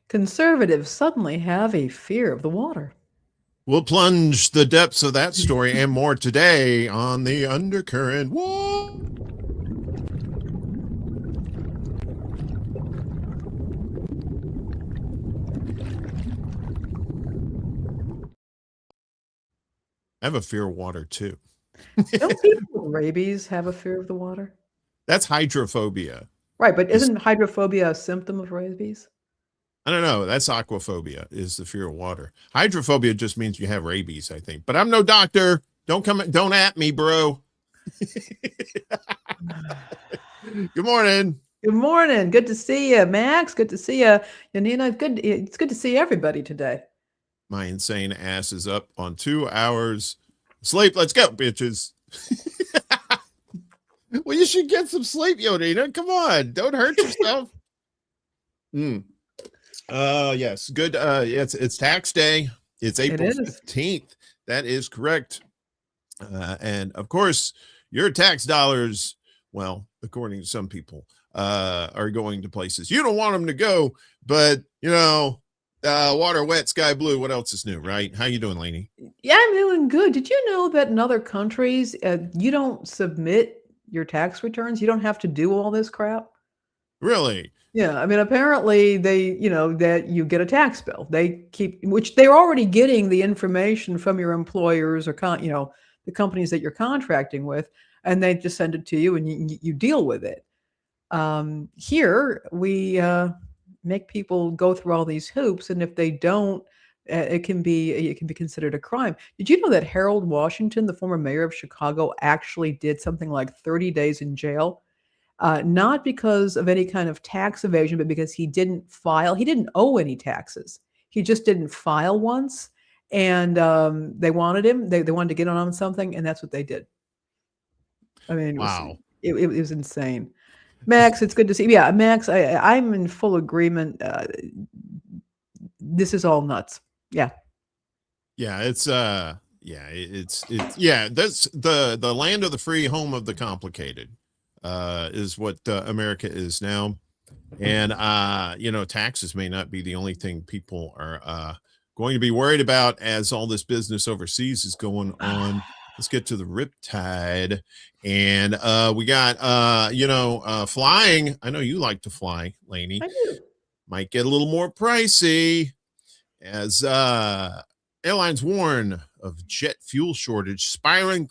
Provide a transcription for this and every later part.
Conservatives suddenly have a fear of the water. We'll plunge the depths of that story and more today on the Undercurrent. Whoa! I have a fear of water too. Don't people with rabies have a fear of the water? That's hydrophobia. Right, but Is isn't hydrophobia a symptom of rabies? I don't know. That's aquaphobia is the fear of water. Hydrophobia just means you have rabies, I think. But I'm no doctor. Don't at me, bro. Good morning. Good morning. Good to see you, Max. Good to see you, Janina. It's good to see everybody today. My insane ass is up on 2 hours sleep. Let's go, bitches. Well, you should get some sleep, Yodina. Come on. Don't hurt yourself. Yes. Good. It's tax day. It's April 15th. That is correct. And of course, your tax dollars, well, according to some people, are going to places you don't want them to go, but water wet, sky blue. What else is new, right? How you doing, Lainey? Yeah, I'm doing good. Did you know that in other countries, you don't submit your tax returns? You don't have to do all this crap? Really? Yeah, I mean, apparently they, that you get a tax bill. They which they're already getting the information from your employers or the companies that you're contracting with, and they just send it to you and you deal with it. Here we make people go through all these hoops, and if they don't, it can be considered a crime. Did you know that Harold Washington, the former mayor of Chicago, actually did something like 30 days in jail? Not because of any kind of tax evasion, but because he didn't file. He didn't owe any taxes. He just didn't file once, and they wanted him. They wanted to get on something, and that's what they did. I mean, wow, it was insane. Max, it's good to see you. Yeah, Max, I'm in full agreement. This is all nuts. Yeah. Yeah, it's that's the land of the free, home of the complicated, is what America is now. And taxes may not be the only thing people are going to be worried about as all this business overseas is going on. Let's get to the riptide. And we got flying. I know you like to fly, Lainey. I do. Might get a little more pricey as airlines warn of jet fuel shortage, spiraling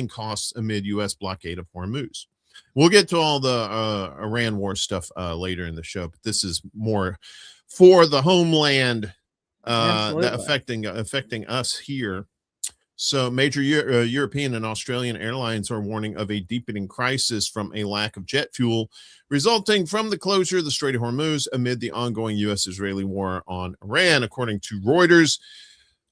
costs amid U.S. blockade of Hormuz. We'll get to all the Iran war stuff later in the show, but this is more for the homeland that affecting us here. So major European and Australian airlines are warning of a deepening crisis from a lack of jet fuel resulting from the closure of the Strait of Hormuz amid the ongoing U.S.-Israeli war on Iran, according to Reuters.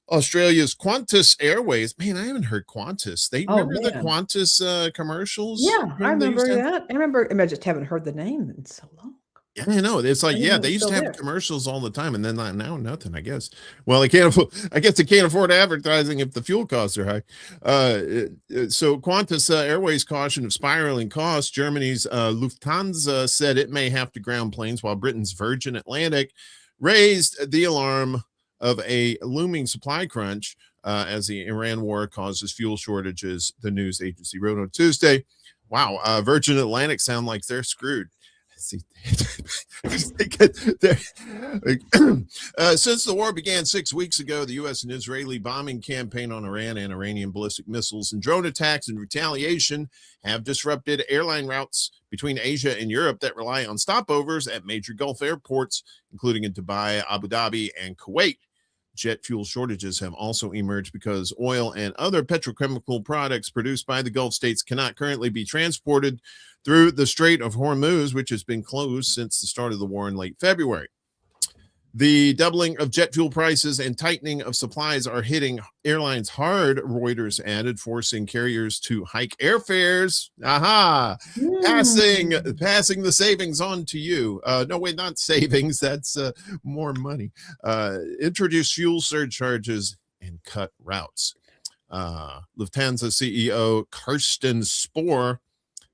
Australia's Qantas Airways. Man, I haven't heard Qantas. Remember the Qantas commercials? Yeah, I remember that. I just haven't heard the name in so long. Yeah, I know. It's like, they used to have commercials all the time, and then now nothing, I guess. Well, they can't afford, I guess they can't afford advertising if the fuel costs are high. So Qantas Airways caution of spiraling costs. Germany's Lufthansa said it may have to ground planes, while Britain's Virgin Atlantic raised the alarm of a looming supply crunch as the Iran war causes fuel shortages, the news agency wrote on Tuesday. Wow, Virgin Atlantic sound like they're screwed. Since the war began 6 weeks ago, the U.S. and Israeli bombing campaign on Iran and Iranian ballistic missiles and drone attacks in retaliation have disrupted airline routes between Asia and Europe that rely on stopovers at major Gulf airports, including in Dubai, Abu Dhabi, and Kuwait. Jet fuel shortages have also emerged because oil and other petrochemical products produced by the Gulf states cannot currently be transported through the Strait of Hormuz, which has been closed since the start of the war in late February. The doubling of jet fuel prices and tightening of supplies are hitting airlines hard, Reuters added, forcing carriers to hike airfares. Aha! Passing the savings on to you. No, wait, not savings. That's more money. Introduce fuel surcharges and cut routes. Lufthansa CEO Carsten Spohr,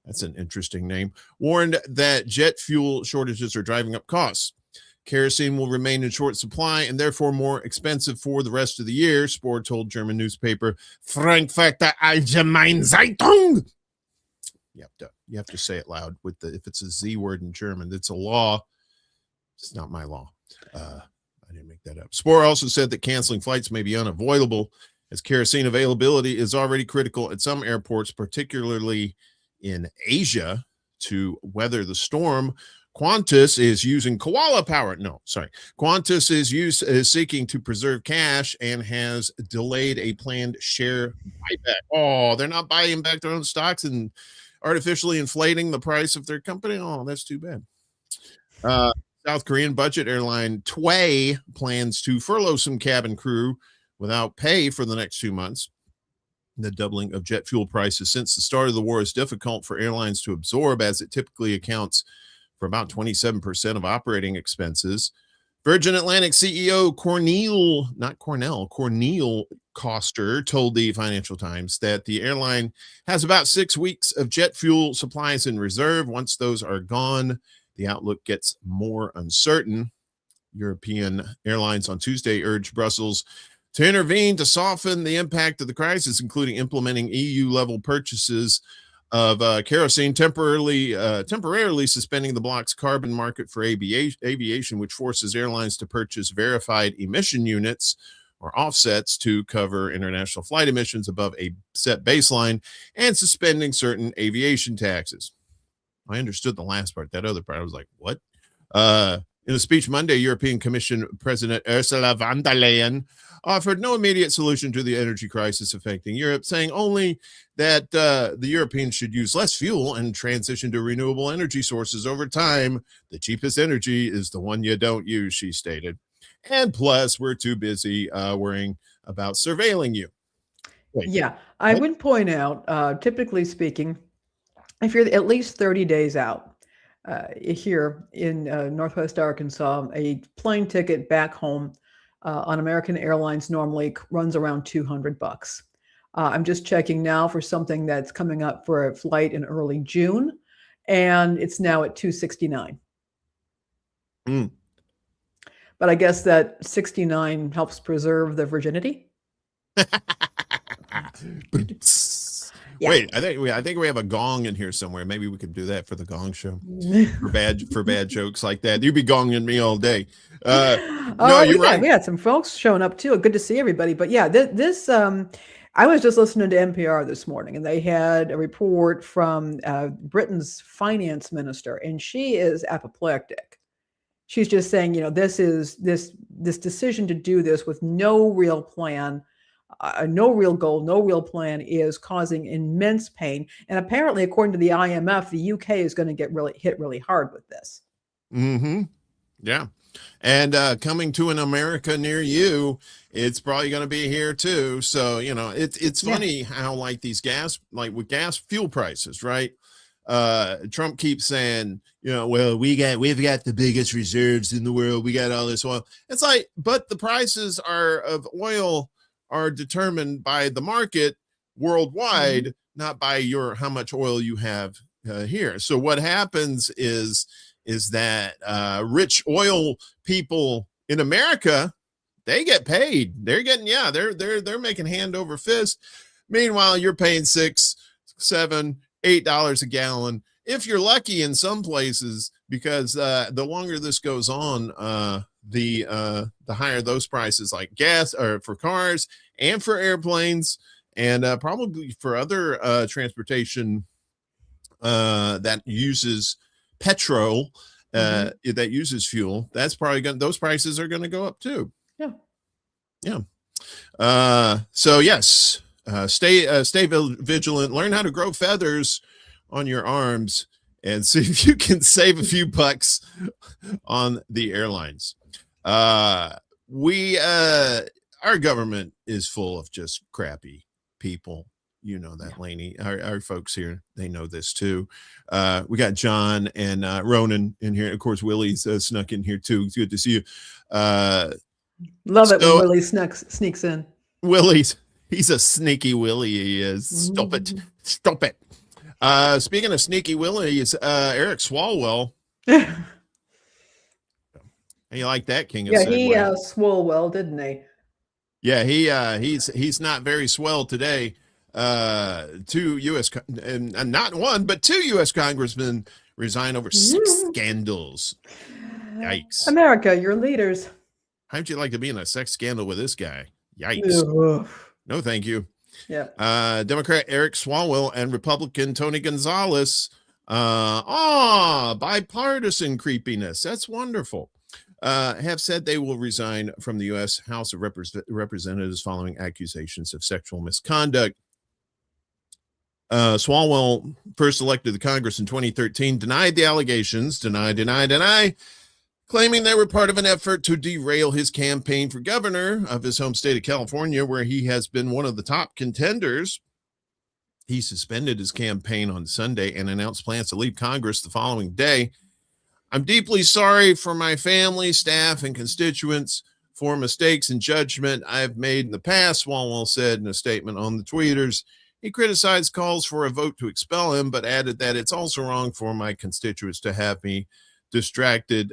that's an interesting name, warned that jet fuel shortages are driving up costs. Kerosene will remain in short supply and therefore more expensive for the rest of the year, Spohr told German newspaper Frankfurter Allgemeine Zeitung. You have to say it loud with the if it's a Z word in German. It's a law. It's not my law. I didn't make that up. Spohr also said that canceling flights may be unavoidable as kerosene availability is already critical at some airports, particularly in Asia, to weather the storm. Qantas is using koala power. Qantas is seeking to preserve cash and has delayed a planned share buyback. Oh, they're not buying back their own stocks and artificially inflating the price of their company. Oh, that's too bad. South Korean budget airline TWA plans to furlough some cabin crew without pay for the next 2 months. The doubling of jet fuel prices since the start of the war is difficult for airlines to absorb, as it typically accounts for about 27% of operating expenses. Virgin Atlantic CEO Cornel Koster told the Financial Times that the airline has about 6 weeks of jet fuel supplies in reserve. Once those are gone, the outlook gets more uncertain. European airlines on Tuesday urged Brussels to intervene to soften the impact of the crisis, including implementing EU-level purchases of kerosene, temporarily suspending the bloc's carbon market for aviation, which forces airlines to purchase verified emission units or offsets to cover international flight emissions above a set baseline, and suspending certain aviation taxes. I understood the last part. That other part, I was like, what? In a speech Monday, European Commission President Ursula von der Leyen offered no immediate solution to the energy crisis affecting Europe, saying only that the Europeans should use less fuel and transition to renewable energy sources over time. The cheapest energy is the one you don't use, she stated. And plus, we're too busy worrying about surveilling you. Wait, yeah, I would point out, typically speaking, if you're at least 30 days out, here in Northwest Arkansas, a plane ticket back home on American Airlines normally runs around $200. I'm just checking now for something that's coming up for a flight in early June, and it's now at $269. But I guess that 69 helps preserve the virginity. Yeah. Wait, I think we have a gong in here somewhere. Maybe we could do that for the Gong Show for bad jokes like that. You'd be gonging me all day. No, you're right. We had some folks showing up too. Good to see everybody. But yeah, this I was just listening to NPR this morning, and they had a report from Britain's finance minister, and she is apoplectic. She's just saying, this decision to do this with no real plan. No real goal, no real plan is causing immense pain. And apparently, according to the IMF, the UK is going to get hit really hard with this. Mm-hmm. Yeah. And coming to an America near you, it's probably going to be here too. So, it's funny how with gas fuel prices, right? Trump keeps saying, well, we've got the biggest reserves in the world. We got all this oil. It's like, but the prices of oil are determined by the market worldwide, not by how much oil you have here. So what happens is that rich oil people in America, they get paid. They're getting, they're making hand over fist. Meanwhile, you're paying $6, $7, $8 a gallon if you're lucky in some places, because the longer this goes on, the higher those prices, like gas or for cars and for airplanes, and probably for other transportation that uses petrol, that uses fuel. That's probably those prices are going to go up too. So yes, stay vigilant. Learn how to grow feathers on your arms and see if you can save a few bucks on the airlines. Our government is full of just crappy people. You know that, Lainey. Our folks here, they know this too. We got John and Ronan in here. Of course, Willie's snuck in here too. It's good to see you. Love it when Willie sneaks in. He's a sneaky Willie. He is. Stop it. Speaking of sneaky Willie, is Eric Swalwell. How you like that, King of Yeah, he Segway? swole well, didn't he? Yeah, he's not very swell today. Two U.S. and not one, but two U.S. congressmen resign over sex scandals. Yikes! America, your leaders. How'd you like to be in a sex scandal with this guy? Yikes! Ugh. No, thank you. Yeah. Democrat Eric Swalwell and Republican Tony Gonzalez. Bipartisan creepiness. That's wonderful. Have said they will resign from the U.S. House of Representatives following accusations of sexual misconduct. Swalwell, first elected to Congress in 2013, denied the allegations, deny, claiming they were part of an effort to derail his campaign for governor of his home state of California, where he has been one of the top contenders. He suspended his campaign on Sunday and announced plans to leave Congress the following day. I'm deeply sorry for my family, staff, and constituents for mistakes and judgment I've made in the past, Swalwell said in a statement on the tweeters. He criticized calls for a vote to expel him, but added that it's also wrong for my constituents to have me distracted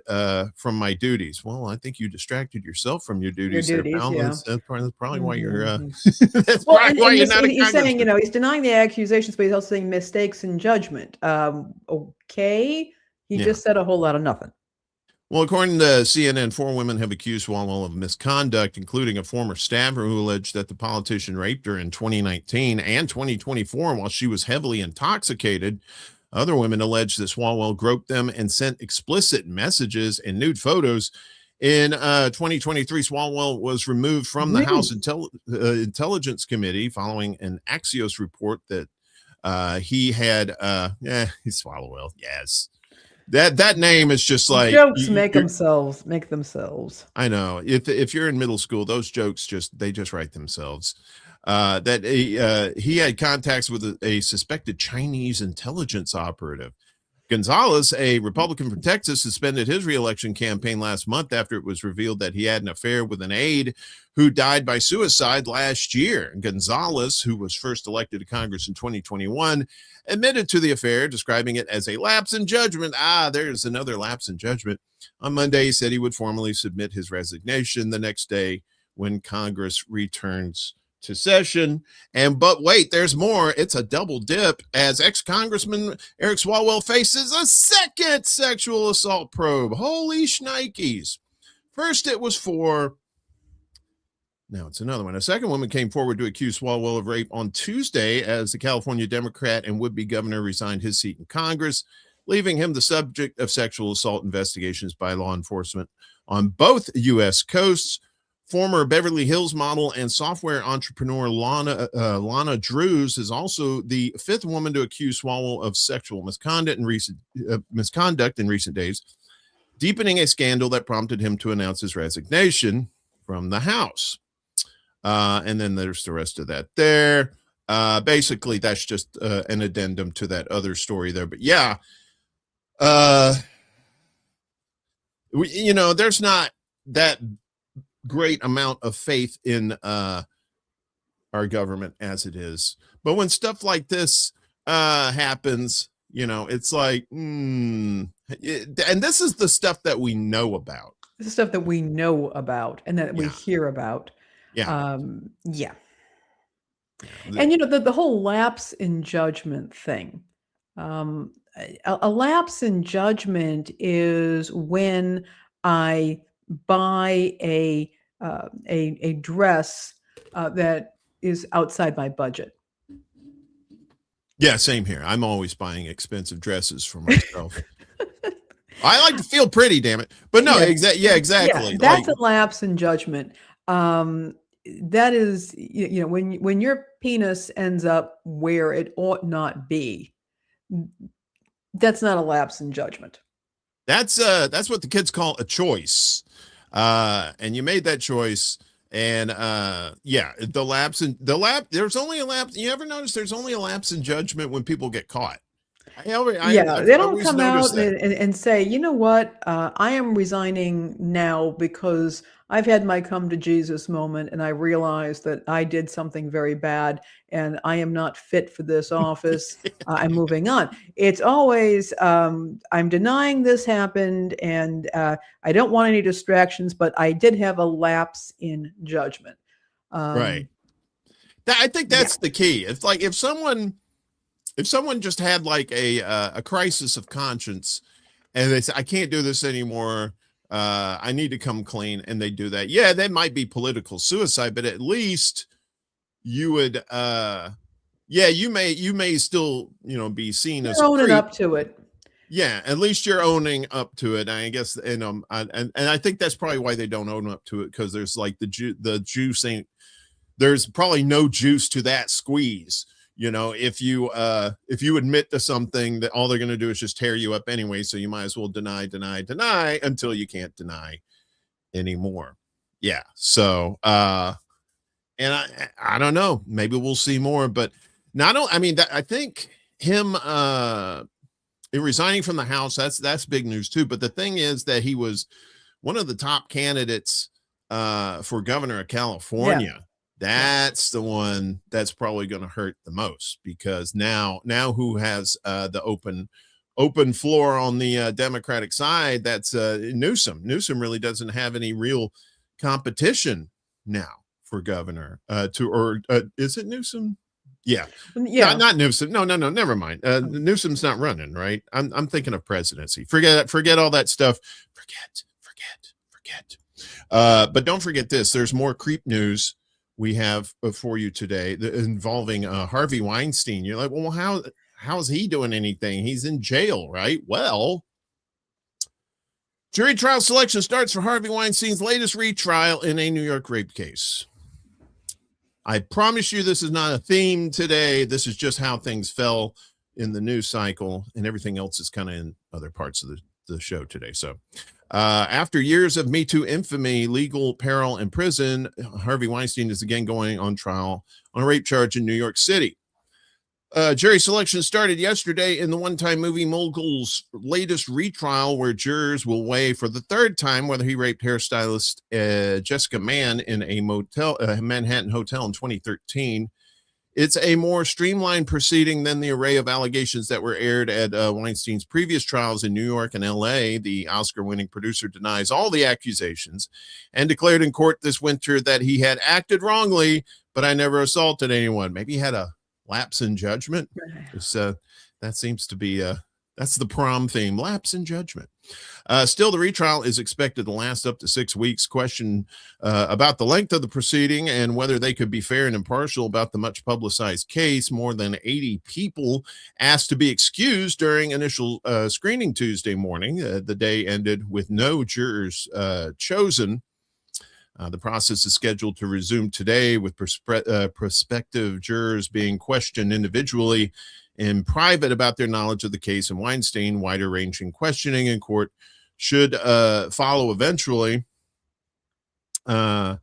from my duties. Well, I think you distracted yourself from your duties. Your duties, there, pal. yeah. That's probably why you're. That's well, probably why you're not. He's saying, he's denying the accusations, but he's also saying mistakes in judgment. Okay, he just said a whole lot of nothing. Well, according to CNN, 4 women have accused Swalwell of misconduct, including a former staffer who alleged that the politician raped her in 2019 and 2024 while she was heavily intoxicated. Other women allege that Swalwell groped them and sent explicit messages and nude photos. In 2023, Swalwell was removed from the House Intelligence Committee following an Axios report that he had, Swalwell, yes. That name is just like jokes make themselves. I know. If you're in middle school, those jokes they just write themselves. That he had contacts with a suspected Chinese intelligence operative. Gonzalez, a Republican from Texas, suspended his reelection campaign last month after it was revealed that he had an affair with an aide who died by suicide last year. Gonzalez, who was first elected to Congress in 2021, admitted to the affair, describing it as a lapse in judgment. There's another lapse in judgment. On Monday, he said he would formally submit his resignation the next day when Congress returns to session. But wait, there's more. It's a double dip as ex-Congressman Eric Swalwell faces a second sexual assault probe. Holy shnikes. First it was now it's another one. A second woman came forward to accuse Swalwell of rape on Tuesday as the California Democrat and would-be governor resigned his seat in Congress, leaving him the subject of sexual assault investigations by law enforcement on both U.S. coasts. Former Beverly Hills model and software entrepreneur Lana Drews is also the 5th woman to accuse Swalwell of sexual misconduct in recent days, deepening a scandal that prompted him to announce his resignation from the House. And then there's the rest of that there. Basically, that's just an addendum to that other story there. But yeah, there's not that great amount of faith in our government as it is, but when stuff like this happens, it's like and this is the stuff that we know about. This is stuff that we know about and that we hear about. And the whole lapse in judgment thing, a lapse in judgment is when I buy a dress that is outside my budget. Yeah, same here. I'm always buying expensive dresses for myself. I like to feel pretty, damn it. But no, exactly. Yeah, that's a lapse in judgment. That is, when your penis ends up where it ought not be, that's not a lapse in judgment. That's what the kids call a choice. And you made that choice, and there's only a lapse. You ever notice there's only a lapse in judgment when people get caught? Yeah, they don't always come noticed out that. and say, you know what, I am resigning now because I've had my come to Jesus moment and I realized that I did something very bad and I am not fit for this office. I'm moving on. It's always, I'm denying this happened and I don't want any distractions, but I did have a lapse in judgment. Right. Um, I think yeah. that's the key. It's like if someone just had like a crisis of conscience and they say, I can't do this anymore. I need to come clean. And they do that. Yeah, that might be political suicide, but at least you would, yeah, you may still, be seen as You're a owning creep. up to it. Yeah, at least you're owning up to it. I guess, and and I think that's probably why they don't own up to it, because there's like the juice ain't, there's probably no juice to that squeeze. If you admit to something, that all they're going to do is just tear you up anyway, so you might as well deny until you can't deny anymore. Yeah. So and I don't know, maybe we'll see more, but I think him resigning from the House, that's big news too. But the thing is that he was one of the top candidates for governor of California. Yeah. That's the one that's probably going to hurt the most, because now who has the open floor on the Democratic side? That's Newsom. Newsom really doesn't have any real competition now for governor. Is it Newsom? Yeah. Yeah. Not Newsom. No, never mind. Newsom's not running, right? I'm thinking of presidency. Forget all that stuff. Forget. But don't forget this. There's more creep news we have for you today involving Harvey Weinstein. You're like, well, how's he doing anything? He's in jail, right? Well, jury trial selection starts for Harvey Weinstein's latest retrial in a New York rape case. I promise you this is not a theme today. This is just how things fell in the news cycle, and everything else is kind of in other parts of the show today. So after years of Me Too infamy, legal peril, and prison, Harvey Weinstein is again going on trial on a rape charge in New York City. Jury selection started yesterday in the one-time movie mogul's latest retrial, where jurors will weigh for the third time whether he raped hairstylist Jessica Mann in a Manhattan hotel in 2013. It's a more streamlined proceeding than the array of allegations that were aired at Weinstein's previous trials in New York and LA. The Oscar-winning producer denies all the accusations and declared in court this winter that he had acted wrongly, but I never assaulted anyone. Maybe he had a lapse in judgment. That seems to be that's the prom theme, lapse in judgment. Still, the retrial is expected to last up to 6 weeks. Question about the length of the proceeding and whether they could be fair and impartial about the much publicized case. More than 80 people asked to be excused during initial screening Tuesday morning. The day ended with no jurors chosen. The process is scheduled to resume today, with prospective jurors being questioned individually in private about their knowledge of the case and Weinstein. Wider-ranging questioning in court should follow eventually. In a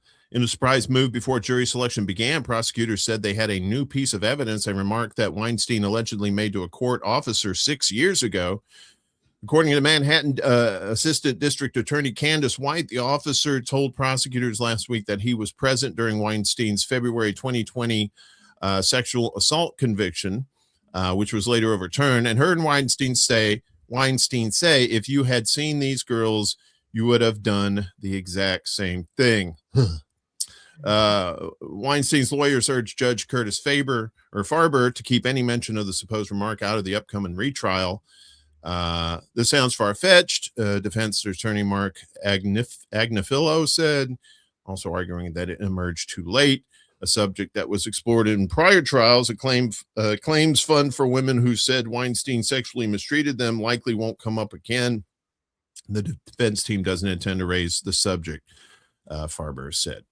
surprise move before jury selection began, prosecutors said they had a new piece of evidence, a remark that Weinstein allegedly made to a court officer 6 years ago. According to Manhattan Assistant District Attorney Candace White, the officer told prosecutors last week that he was present during Weinstein's February 2020 sexual assault conviction, which was later overturned, and heard Weinstein say, if you had seen these girls, you would have done the exact same thing. Weinstein's lawyers urged Judge Curtis Farber to keep any mention of the supposed remark out of the upcoming retrial. This sounds far-fetched, defense attorney Mark Agnifilo said, also arguing that it emerged too late, a subject that was explored in prior trials. A claims fund for women who said Weinstein sexually mistreated them likely won't come up again. The defense team doesn't intend to raise the subject, Farber said.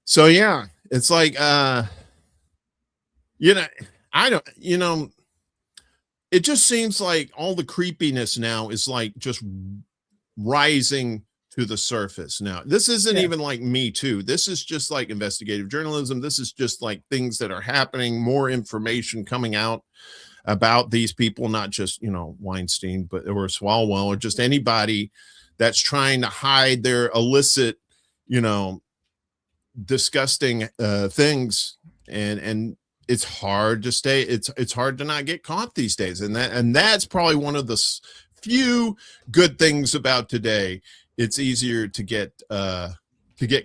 So yeah, it's like, it just seems like all the creepiness now is like just rising to the surface. Now, this isn't even like Me Too. This is just like investigative journalism. This is just like things that are happening, more information coming out. about these people, not just, Weinstein, but or Swalwell, or just anybody that's trying to hide their illicit, disgusting things. And it's hard to stay. It's hard to not get caught these days. And that's probably one of the few good things about today. It's easier to get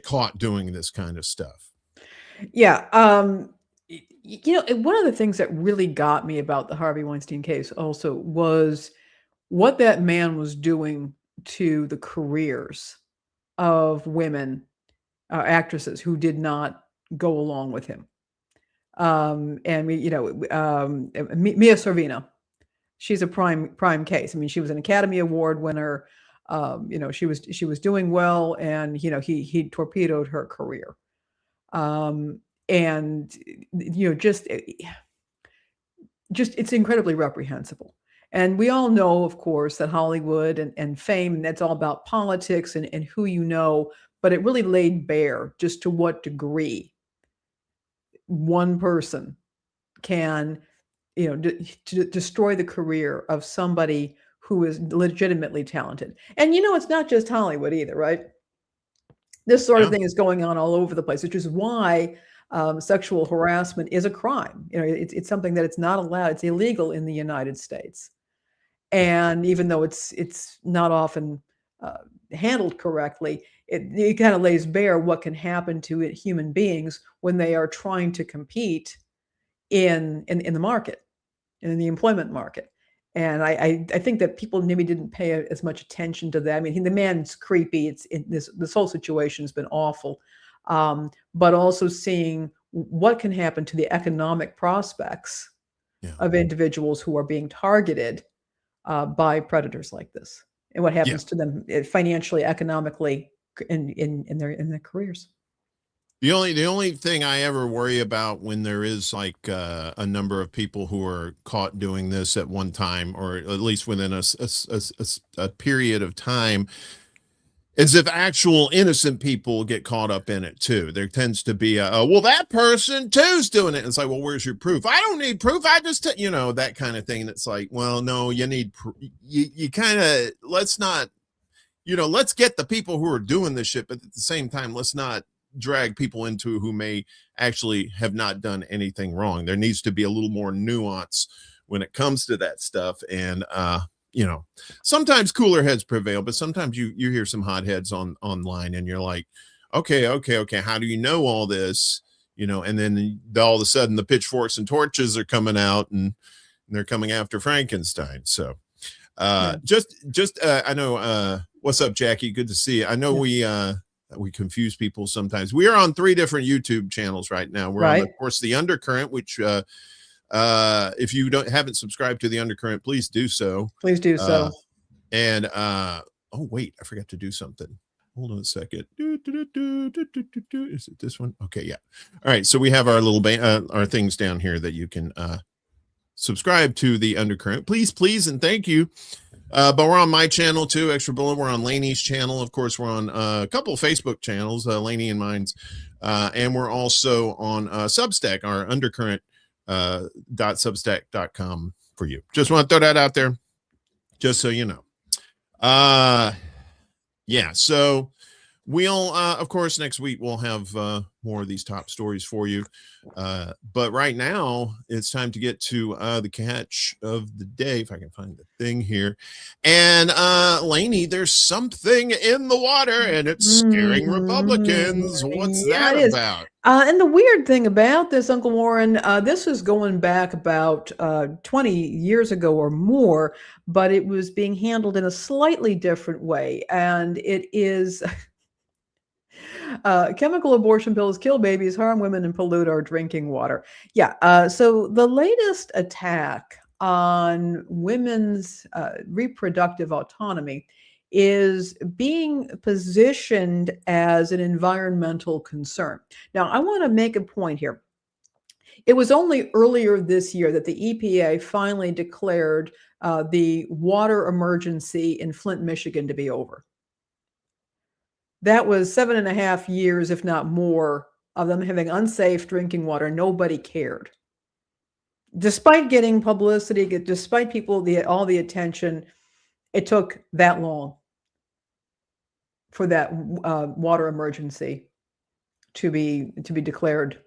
caught doing this kind of stuff. Yeah. One of the things that really got me about the Harvey Weinstein case also was what that man was doing to the careers of women actresses who did not go along with him. And Mia Sorvino, she's a prime case. I mean, she was an Academy Award winner. She was doing well, and he torpedoed her career. And just it's incredibly reprehensible. And we all know, of course, that Hollywood and fame, that's all about politics and who you know, but it really laid bare just to what degree one person can, destroy the career of somebody who is legitimately talented. And, it's not just Hollywood either, right? This sort of thing is going on all over the place, which is why sexual harassment is a crime. It's something that it's not allowed. It's illegal in the United States. And even though it's not often handled correctly, it kind of lays bare what can happen to human beings when they are trying to compete in the market, in the employment market. And I think that people maybe didn't pay as much attention to that. I mean, the man's creepy. This whole situation has been awful, but also seeing what can happen to the economic prospects of individuals who are being targeted by predators like this, and what happens to them financially, economically, in their careers. The only thing I ever worry about when there is like a number of people who are caught doing this at one time, or at least within a period of time, is if actual innocent people get caught up in it too. There tends to be well, that person too's doing it. And it's like, well, where's your proof? I don't need proof. I just, that kind of thing. And it's like, well, no, you need, you kind of, let's not, let's get the people who are doing this shit. But at the same time, let's not drag people into who may actually have not done anything wrong. There needs to be a little more nuance when it comes to that stuff. And, sometimes cooler heads prevail, but sometimes you hear some hot heads online and you're like, okay. How do you know all this? And then all of a sudden the pitchforks and torches are coming out and they're coming after Frankenstein. So, I know, what's up, Jackie? Good to see you. I know we confuse people sometimes. We are on 3 different YouTube channels right now. We're on, of course, The Undercurrent, which, if you haven't subscribed to The Undercurrent, please do so. Please do so. And oh wait, I forgot to do something. Hold on a second. Is it this one? Okay, yeah. All right, so we have our little our things down here that you can subscribe to The Undercurrent. Please, and thank you. But we're on my channel too, Extra Bullet. We're on Laney's channel. Of course, we're on a couple of Facebook channels, Laney and mine's. And we're also on Substack, our Undercurrent .substack.com for you. Just want to throw that out there, just so you know. So we'll of course next week we'll have more of these top stories for you, but right now it's time to get to the catch of the day, if I can find the thing here. And Laney, there's something in the water and it's scaring Republicans. What's that about? And the weird thing about this, Uncle Warren, this is going back about 20 years ago or more, but it was being handled in a slightly different way. And it is chemical abortion pills kill babies, harm women, and pollute our drinking water. So the latest attack on women's reproductive autonomy is being positioned as an environmental concern. Now, I want to make a point here. It was only earlier this year that the EPA finally declared the water emergency in Flint, Michigan to be over. That was 7.5 years, if not more, of them having unsafe drinking water. Nobody cared. despite getting publicity, despite people, all the attention, it took that long for that water emergency to be declared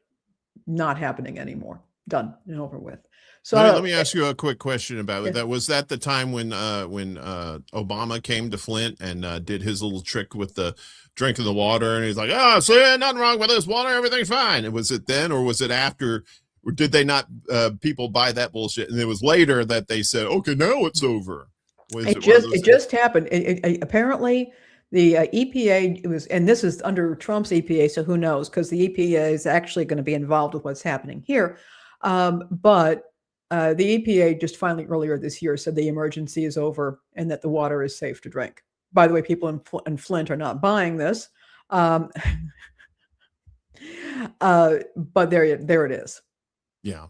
not happening anymore, done and over with. So let me ask you a quick question about yeah. that. Was that the time when Obama came to Flint and did his little trick with the drinking the water, and he's like, "Oh, so nothing wrong with this water, everything's fine"? And was it then, or was it after? Or did they not people buy that bullshit? And it was later that they said, "Okay, now it's over." It just happened. Apparently, the EPA was, and this is under Trump's EPA, so who knows? Because the EPA is actually going to be involved with what's happening here. But the EPA just finally earlier this year said the emergency is over and that the water is safe to drink. By the way, people in Flint are not buying this, but there it is. Yeah.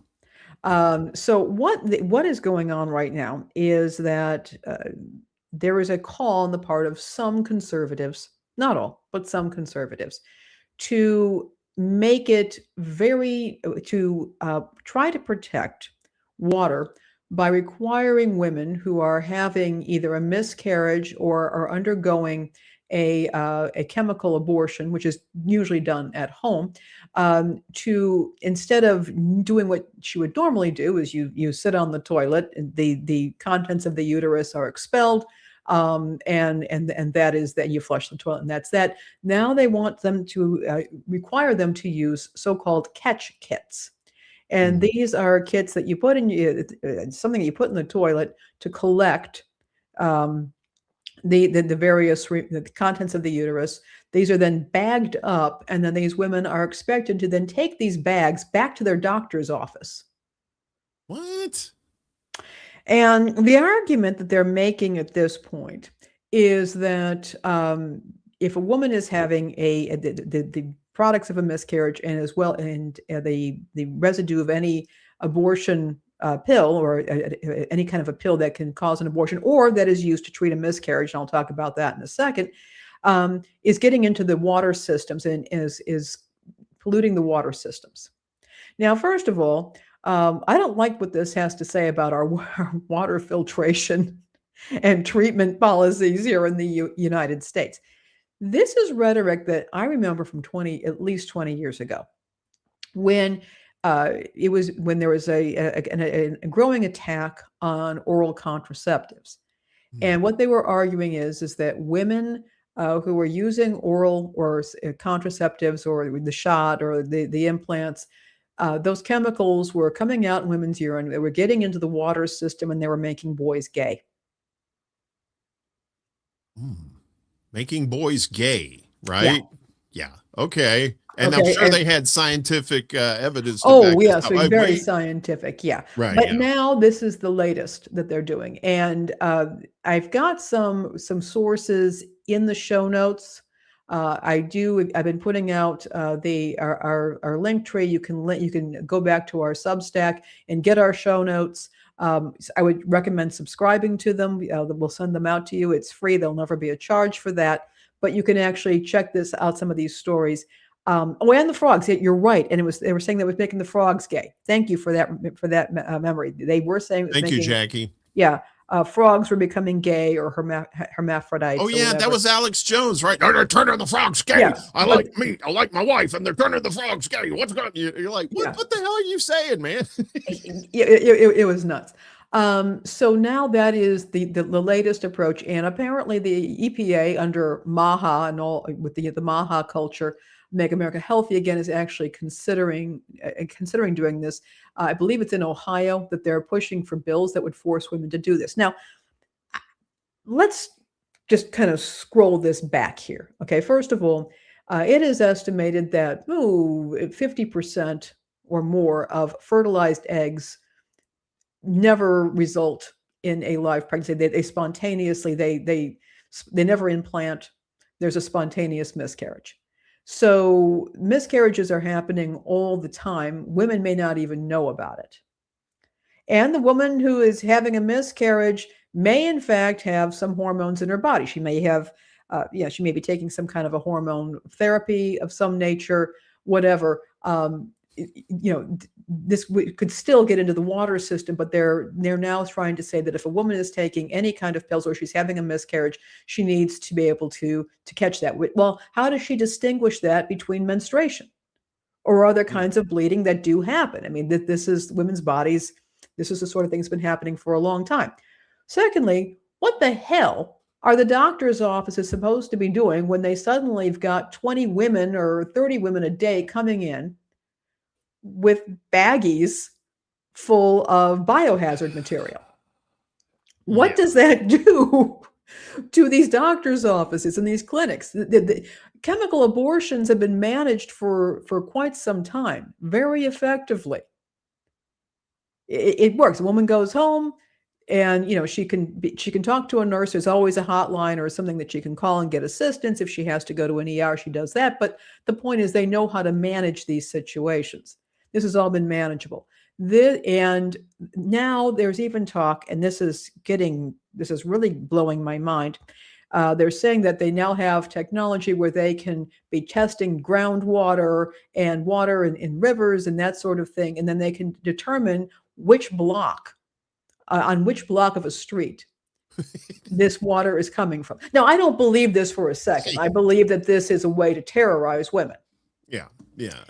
So what is going on right now is that there is a call on the part of some conservatives, not all, but some conservatives, to make it to try to protect water by requiring women who are having either a miscarriage or are undergoing a chemical abortion, which is usually done at home, to, instead of doing what she would normally do, is you sit on the toilet, and the contents of the uterus are expelled, and that is that you flush the toilet, and that's that. Now they want them to require them to use so-called catch kits. And these are kits that you put in something you put in the toilet to collect the various the contents of the uterus. These are then bagged up, and then these women are expected to then take these bags back to their doctor's office. What? And the argument that they're making at this point is that if a woman is having the products of a miscarriage, and as well, and the residue of any abortion pill, or any kind of a pill that can cause an abortion, or that is used to treat a miscarriage, and I'll talk about that in a second, is getting into the water systems and is polluting the water systems. Now, first of all, I don't like what this has to say about our water filtration and treatment policies here in the United States. This is rhetoric that I remember from at least 20 years ago, when there was a growing attack on oral contraceptives. And what they were arguing is that women who were using oral or contraceptives, or the shot or the implants, those chemicals were coming out in women's urine. They were getting into the water system, and they were making boys gay. Making boys gay, right? Yeah. Okay. And okay. I'm sure they had scientific evidence. Oh, yeah. So very scientific. Yeah. Right. But now this is the latest that they're doing. And I've got some sources in the show notes. I've been putting out our link tree. You can go back to our Substack and get our show notes. I would recommend subscribing to them. We'll send them out to you. It's free. There'll never be a charge for that. But you can actually check some of these stories. And the frogs. You're right. And they were saying that was making the frogs gay. Thank you for that memory. They were saying. Thank you, Jackie. Yeah. Frogs were becoming gay or hermaphrodites. Oh yeah, that was Alex Jones, right? They're turning the frogs gay. Yeah, I like meat. I like my wife, and they're turning the frogs gay. What's going on? You're like, what? Yeah. What the hell are you saying, man? it was nuts. So now that is the latest approach, and apparently the EPA under MAHA and all with the MAHA culture, Make America Healthy Again, is actually considering doing this. I believe it's in Ohio that they're pushing for bills that would force women to do this. Now, let's just kind of scroll this back here. Okay, first of all, it is estimated that 50% or more of fertilized eggs never result in a live pregnancy. They spontaneously, they never implant. There's a spontaneous miscarriage. So miscarriages are happening all the time. Women may not even know about it. And the woman who is having a miscarriage may in fact have some hormones in her body. She may have, she may be taking some kind of a hormone therapy of some nature, whatever. this could still get into the water system, but they're now trying to say that if a woman is taking any kind of pills or she's having a miscarriage, she needs to be able to catch that. Well, how does she distinguish that between menstruation or other kinds of bleeding that do happen? I mean, this is women's bodies. This is the sort of thing that's been happening for a long time. Secondly, what the hell are the doctor's offices supposed to be doing when they suddenly have got 20 women or 30 women a day coming in with baggies full of biohazard material? What does that do to these doctors' offices and these clinics? The chemical abortions have been managed for quite some time, very effectively. It works. A woman goes home, and she can talk to a nurse. There's always a hotline or something that she can call and get assistance. If she has to go to an ER, she does that. But the point is, they know how to manage these situations. This has all been manageable. And now there's even talk, and this is really blowing my mind. They're saying that they now have technology where they can be testing groundwater and water in rivers and that sort of thing, and then they can determine on which block of a street this water is coming from. Now, I don't believe this for a second. I believe that this is a way to terrorize women. Yeah,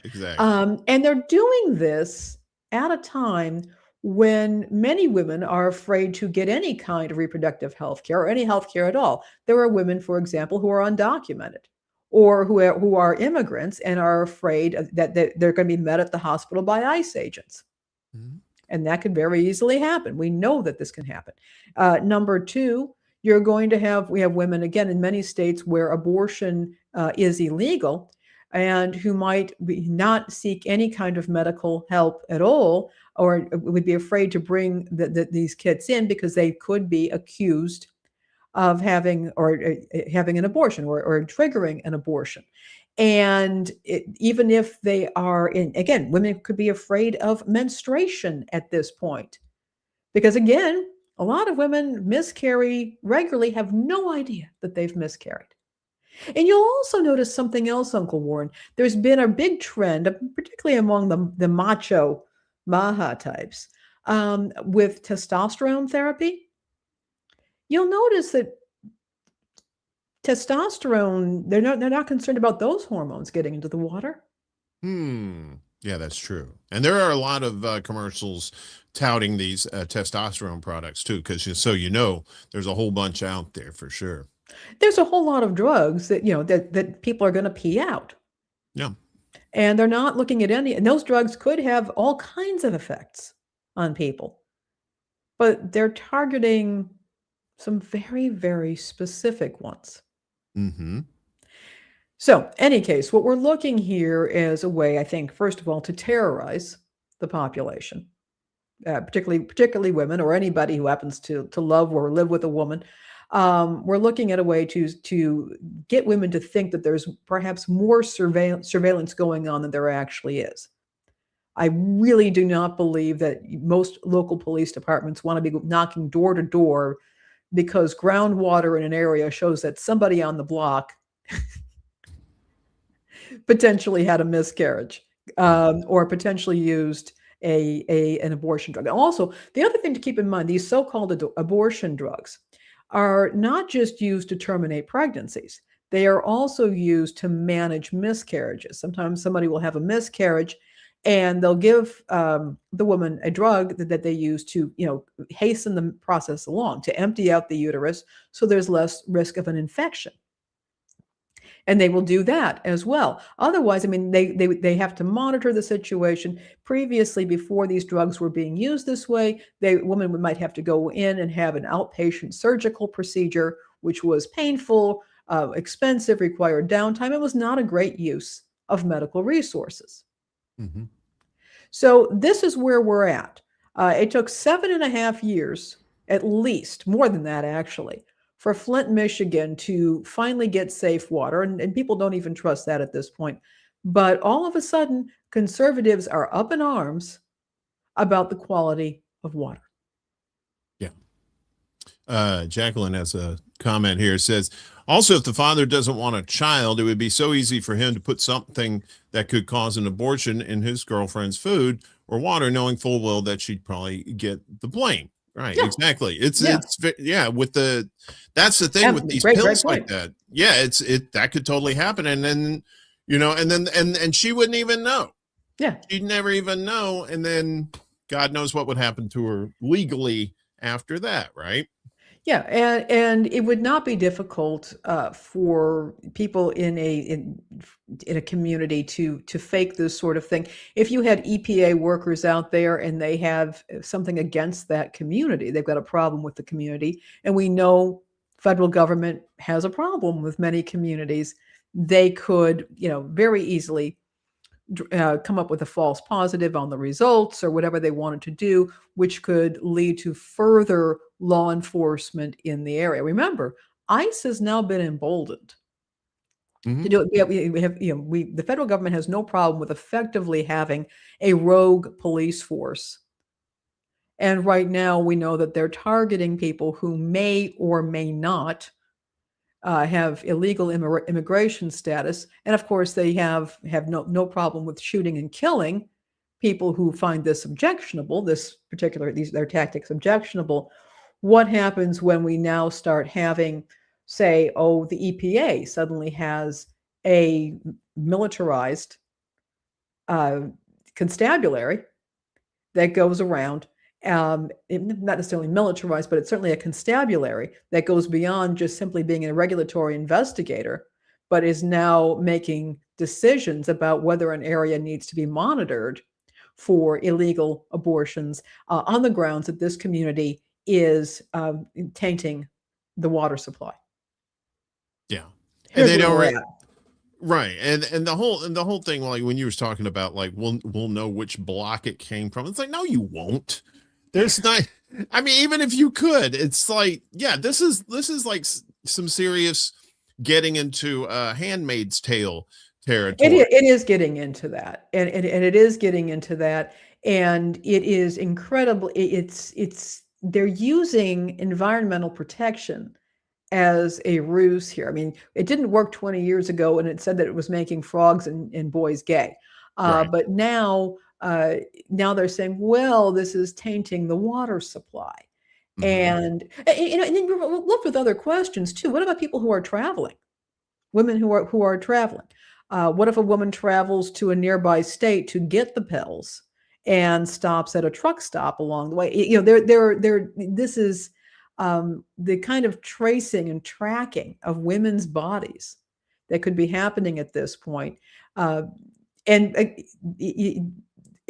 exactly. And they're doing this at a time when many women are afraid to get any kind of reproductive health care or any health care at all. There are women, for example, who are undocumented or who are immigrants and are afraid that they're going to be met at the hospital by ICE agents. Mm-hmm. And that could very easily happen. We know that this can happen. Number two, we have women, again, in many states where abortion is illegal and who might not seek any kind of medical help at all, or would be afraid to bring these kids in because they could be accused of having an abortion or triggering an abortion. And even if they are again, women could be afraid of menstruation at this point. Because again, a lot of women miscarry regularly, have no idea that they've miscarried. And you'll also notice something else, Uncle Warren. There's been a big trend, particularly among the macho Maha types, with testosterone therapy. You'll notice that testosterone, they're not concerned about those hormones getting into the water. Yeah, that's true. And there are a lot of commercials touting these testosterone products too, because there's a whole bunch out there for sure. There's a whole lot of drugs that that people are going to pee out. Yeah. And they're not looking at and those drugs could have all kinds of effects on people, but they're targeting some very, very specific ones. Mm-hmm. So, any case, what we're looking here is a way, I think, first of all, to terrorize the population, particularly women or anybody who happens to love or live with a woman. We're looking at a way to get women to think that there's perhaps more surveillance going on than there actually is. I really do not believe that most local police departments want to be knocking door to door because groundwater in an area shows that somebody on the block potentially had a miscarriage or potentially used an abortion drug. And also, the other thing to keep in mind, these so-called abortion drugs are not just used to terminate pregnancies. They are also used to manage miscarriages. Sometimes somebody will have a miscarriage and they'll give the woman a drug that they use to, hasten the process along, to empty out the uterus so there's less risk of an infection. And they will do that as well. Otherwise, they have to monitor the situation. Previously, before these drugs were being used this way, women might have to go in and have an outpatient surgical procedure, which was painful, expensive, required downtime. It was not a great use of medical resources. Mm-hmm. So this is where we're at. It took 7.5 years, at least, more than that actually, for Flint, Michigan to finally get safe water. And people don't even trust that at this point. But all of a sudden, conservatives are up in arms about the quality of water. Yeah. Jacqueline has a comment here. It says, also, if the father doesn't want a child, it would be so easy for him to put something that could cause an abortion in his girlfriend's food or water, knowing full well that she'd probably get the blame. Right. Yeah. Exactly. It's Yeah. with that's the thing Yeah, with these great pills like point. that. Yeah. That could totally happen. And then, and she wouldn't even know. Yeah. She'd never even know. And then God knows what would happen to her legally after that. Right. Yeah, and it would not be difficult for people in a community to fake this sort of thing. If you had EPA workers out there and they have something against that community, they've got a problem with the community, and we know federal government has a problem with many communities, they could, very easily come up with a false positive on the results or whatever they wanted to do, which could lead to further law enforcement in the area. Remember, ICE has now been emboldened to do it. The federal government has no problem with effectively having a rogue police force. And right now, we know that they're targeting people who may or may not have illegal immigration status, and of course they have no problem with shooting and killing people who find this objectionable, their tactics objectionable. What happens when we now start having, say, the EPA suddenly has a militarized constabulary that goes around, not necessarily militarized, but it's certainly a constabulary that goes beyond just simply being a regulatory investigator, but is now making decisions about whether an area needs to be monitored for illegal abortions on the grounds that this community is tainting the water supply. Yeah. Here's and they where don't we're at. Right. And the whole thing, like when you were talking about like we'll know which block it came from. It's like, no, you won't. There's not, I mean, even if you could, it's like, yeah, this is like some serious getting into Handmaid's Tale territory. It is getting into that, and it is getting into that, and it is incredible. It's they're using environmental protection as a ruse here. I mean, it didn't work 20 years ago, and it said that it was making frogs and boys gay. Right. But now they're saying, well, this is tainting the water supply. And and then you look with other questions too. What about people who are traveling? Women who are traveling. What if a woman travels to a nearby state to get the pills and stops at a truck stop along the way? This is the kind of tracing and tracking of women's bodies that could be happening at this point.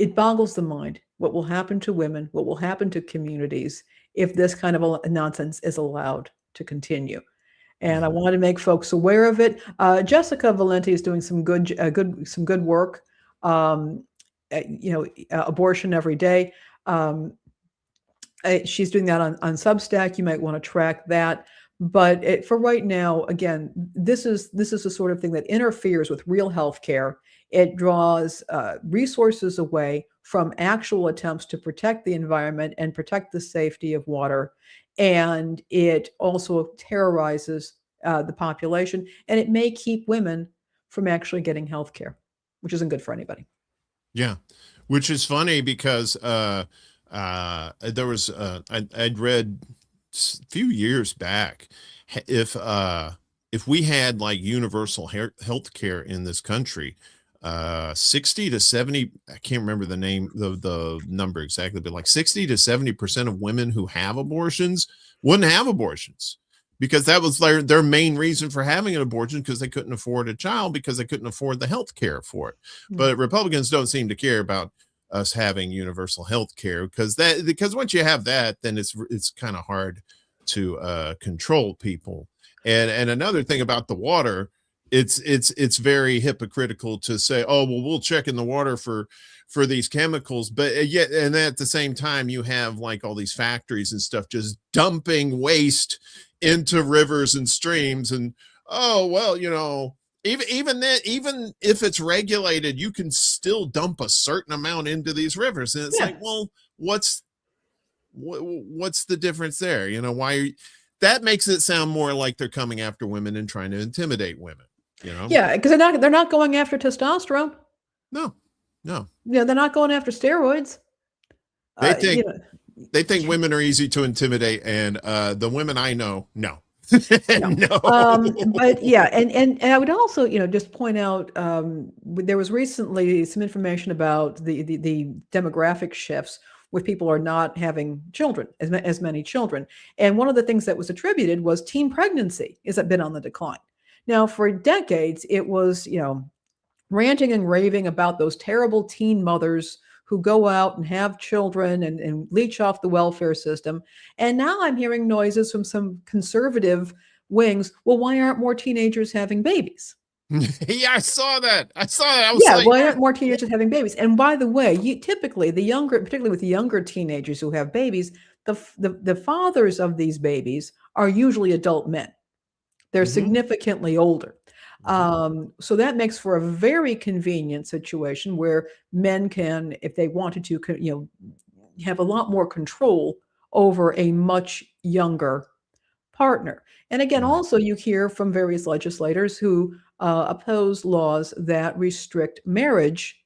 It boggles the mind what will happen to women, what will happen to communities if this kind of nonsense is allowed to continue. And I want to make folks aware of it. Jessica Valenti is doing some good work. Abortion every day. She's doing that on Substack. You might want to track that. But for right now, again, this is the sort of thing that interferes with real health care. It draws resources away from actual attempts to protect the environment and protect the safety of water. And it also terrorizes the population. And it may keep women from actually getting health care, which isn't good for anybody. Yeah, which is funny because there was I'd read a few years back if we had like universal health care in this country, 60 to 70, I can't remember the number exactly, but like 60 to 70% of women who have abortions wouldn't have abortions because that was their main reason for having an abortion, because they couldn't afford a child, because they couldn't afford the health care for it. But Republicans don't seem to care about us having universal health care, because once you have that, then it's kind of hard to control people. And another thing about the water, it's very hypocritical to say, oh, well, we'll check in the water for these chemicals, but yet, and at the same time, you have like all these factories and stuff just dumping waste into rivers and streams. And oh, well, even if it's regulated, you can still dump a certain amount into these rivers. And it's like, well, what's the difference there? Why that makes it sound more like they're coming after women and trying to intimidate women, you know? Yeah, because they're not going after testosterone. No. Yeah, they're not going after steroids. They You think know, they think women are easy to intimidate, and the women I know, no. no. No. But yeah, and I would also, just point out, there was recently some information about the demographic shifts with people are not having children, as many children. And one of the things that was attributed was teen pregnancy has been on the decline. Now, for decades, it was, ranting and raving about those terrible teen mothers who go out and have children and leech off the welfare system. And now I'm hearing noises from some conservative wings. Well, why aren't more teenagers having babies? Yeah, I saw that. I was Yeah, like, why aren't more teenagers having babies? And by the way, typically particularly with the younger teenagers who have babies, the fathers of these babies are usually adult men. They're significantly older. So that makes for a very convenient situation where men can, if they wanted to, have a lot more control over a much younger partner. And again, Right. also you hear from various legislators who oppose laws that restrict marriage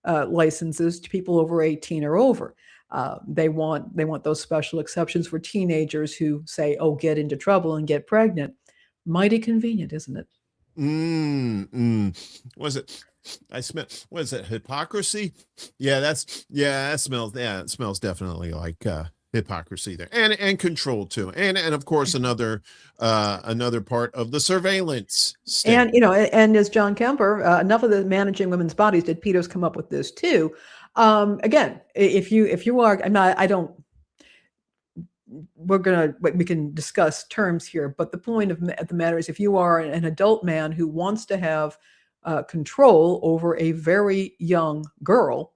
licenses to people over 18 or over. They want those special exceptions for teenagers who say, "Oh, get into trouble and get pregnant." Mighty convenient, isn't it? Was it? I smell. What is it? Hypocrisy? Yeah, that smells. Yeah, it smells definitely like hypocrisy there, and control too, and of course another part of the surveillance state. And as John Kemper, enough of the managing women's bodies. Did Peters come up with this too? Again, if you are, I don't. We can discuss terms here, but the point of the matter is, if you are an adult man who wants to have control over a very young girl,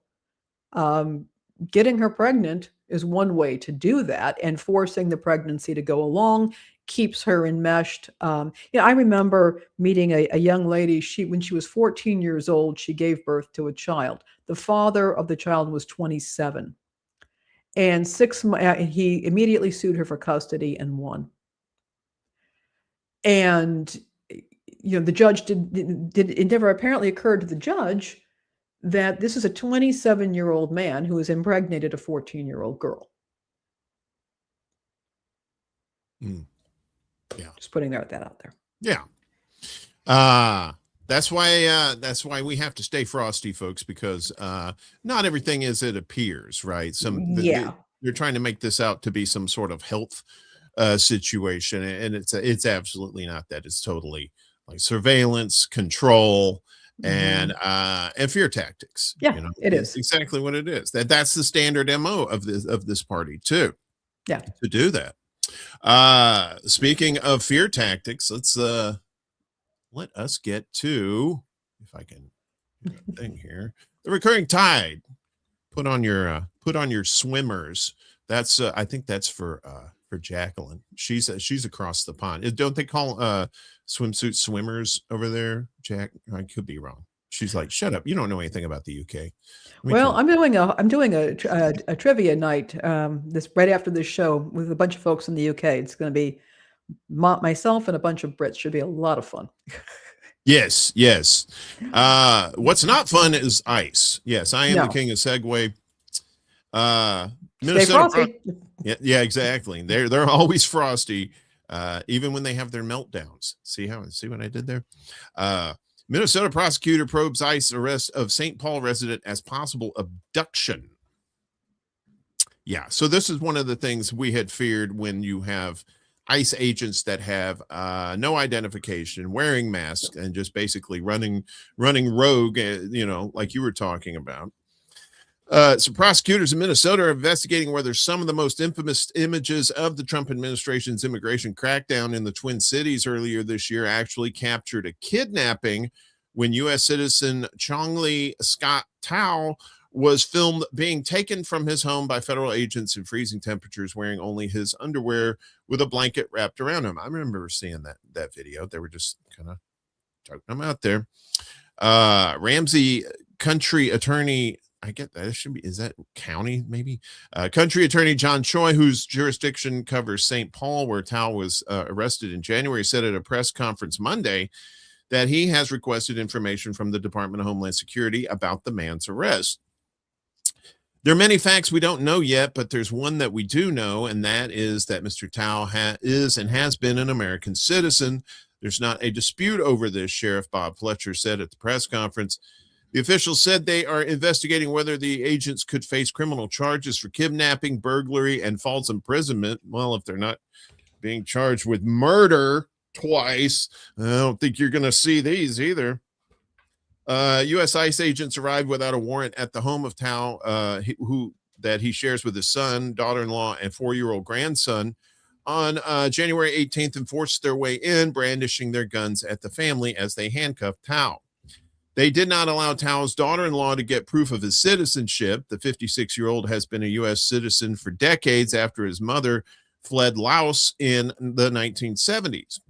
getting her pregnant is one way to do that, and forcing the pregnancy to go along keeps her enmeshed. I remember meeting a young lady. When she was 14 years old, she gave birth to a child. The father of the child was 27. And he immediately sued her for custody and won. And the judge it never apparently occurred to the judge that this is a 27-year-old man who has impregnated a 14-year-old girl. Yeah, just putting that out there. Yeah. That's why we have to stay frosty, folks, because not everything is it appears, right? They're trying to make this out to be some sort of health situation, and it's absolutely not that. It's totally like surveillance, control, and fear tactics. Yeah, it is exactly what it is. That's the standard MO of this party too. Yeah, to do that. Speaking of fear tactics, let's let us get to, if I can do a thing here, the recurring tide. Put on your swimmers. That's I think that's for Jacqueline. She's across the pond. Don't they call swimsuit swimmers over there, Jack? I could be wrong. She's like, shut up, you don't know anything about the UK. Well, I'm doing a trivia night this right after this show with a bunch of folks in the UK. It's going to be myself and a bunch of Brits. Should be a lot of fun. Yes. What's not fun is ice. Yes, I am the king of Segway. Minnesota. Yeah, exactly. They're always frosty, even when they have their meltdowns. See what I did there? Minnesota prosecutor probes ICE arrest of St. Paul resident as possible abduction. Yeah, so this is one of the things we had feared when you have ICE agents that have no identification, wearing masks, and just basically running rogue, like you were talking about. So prosecutors in Minnesota are investigating whether some of the most infamous images of the Trump administration's immigration crackdown in the Twin Cities earlier this year actually captured a kidnapping when U.S. citizen Chongli Scott Tao was filmed being taken from his home by federal agents in freezing temperatures, wearing only his underwear with a blanket wrapped around him. I remember seeing that video. They were just kind of talking him out there. Ramsey County Attorney I get that. It should be, is that county maybe? Country Attorney John Choi, whose jurisdiction covers St. Paul, where Tao was arrested in January, said at a press conference Monday that he has requested information from the Department of Homeland Security about the man's arrest. There are many facts we don't know yet, but there's one that we do know, and that is that Mr. Tao is and has been an American citizen. There's not a dispute over this, Sheriff Bob Fletcher said at the press conference. The officials said they are investigating whether the agents could face criminal charges for kidnapping, burglary, and false imprisonment. Well, if they're not being charged with murder twice, I don't think you're going to see these either. U.S. ICE agents arrived without a warrant at the home of Tao, that he shares with his son, daughter-in-law, and 4-year-old grandson on January 18th, and forced their way in, brandishing their guns at the family as they handcuffed Tao. They did not allow Tao's daughter-in-law to get proof of his citizenship. The 56-year-old has been a U.S. citizen for decades after his mother fled Laos in the 1970s.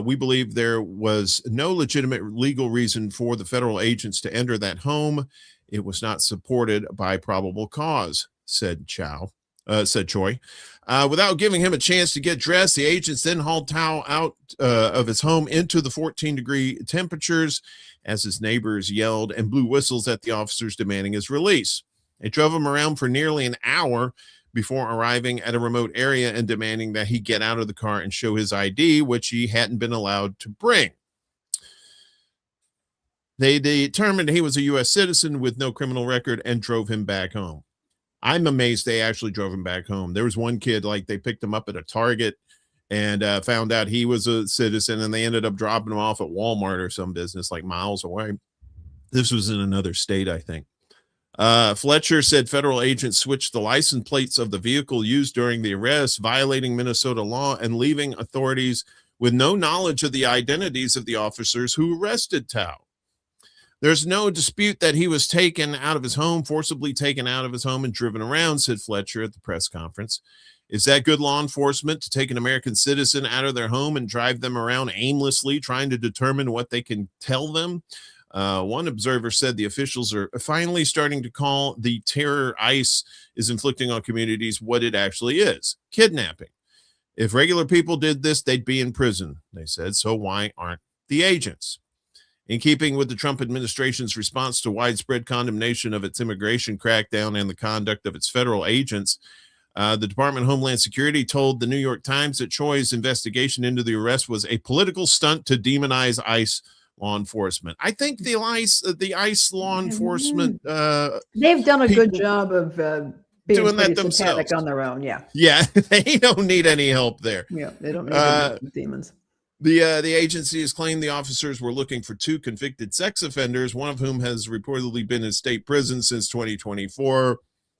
We believe there was no legitimate legal reason for the federal agents to enter that home. It was not supported by probable cause, said Choi. Without giving him a chance to get dressed, the agents then hauled Tao out of his home into the 14-degree temperatures as his neighbors yelled and blew whistles at the officers demanding his release. They drove him around for nearly an hour before arriving at a remote area and demanding that he get out of the car and show his ID, which he hadn't been allowed to bring. They determined he was a U.S. citizen with no criminal record and drove him back home. I'm amazed they actually drove him back home. There was one kid, like they picked him up at a Target and found out he was a citizen, and they ended up dropping him off at Walmart or some business like miles away. This was in another state, I think. Fletcher said federal agents switched the license plates of the vehicle used during the arrest, violating Minnesota law and leaving authorities with no knowledge of the identities of the officers who arrested Tao. There's no dispute that he was taken out of his home, forcibly taken out of his home and driven around, said Fletcher at the press conference. Is that good law enforcement, to take an American citizen out of their home and drive them around aimlessly, trying to determine what they can tell them? One observer said the officials are finally starting to call the terror ICE is inflicting on communities what it actually is: kidnapping. If regular people did this, they'd be in prison, they said. So why aren't the agents? In keeping with the Trump administration's response to widespread condemnation of its immigration crackdown and the conduct of its federal agents, the Department of Homeland Security told the New York Times that Choi's investigation into the arrest was a political stunt to demonize ICE law enforcement. I think the ICE law enforcement, they've done a good job of being doing that pretty satanic themselves on their own. Yeah, they don't need any help there. Yeah, they don't need demons. The agency has claimed the officers were looking for 2 convicted sex offenders, one of whom has reportedly been in state prison since 2024.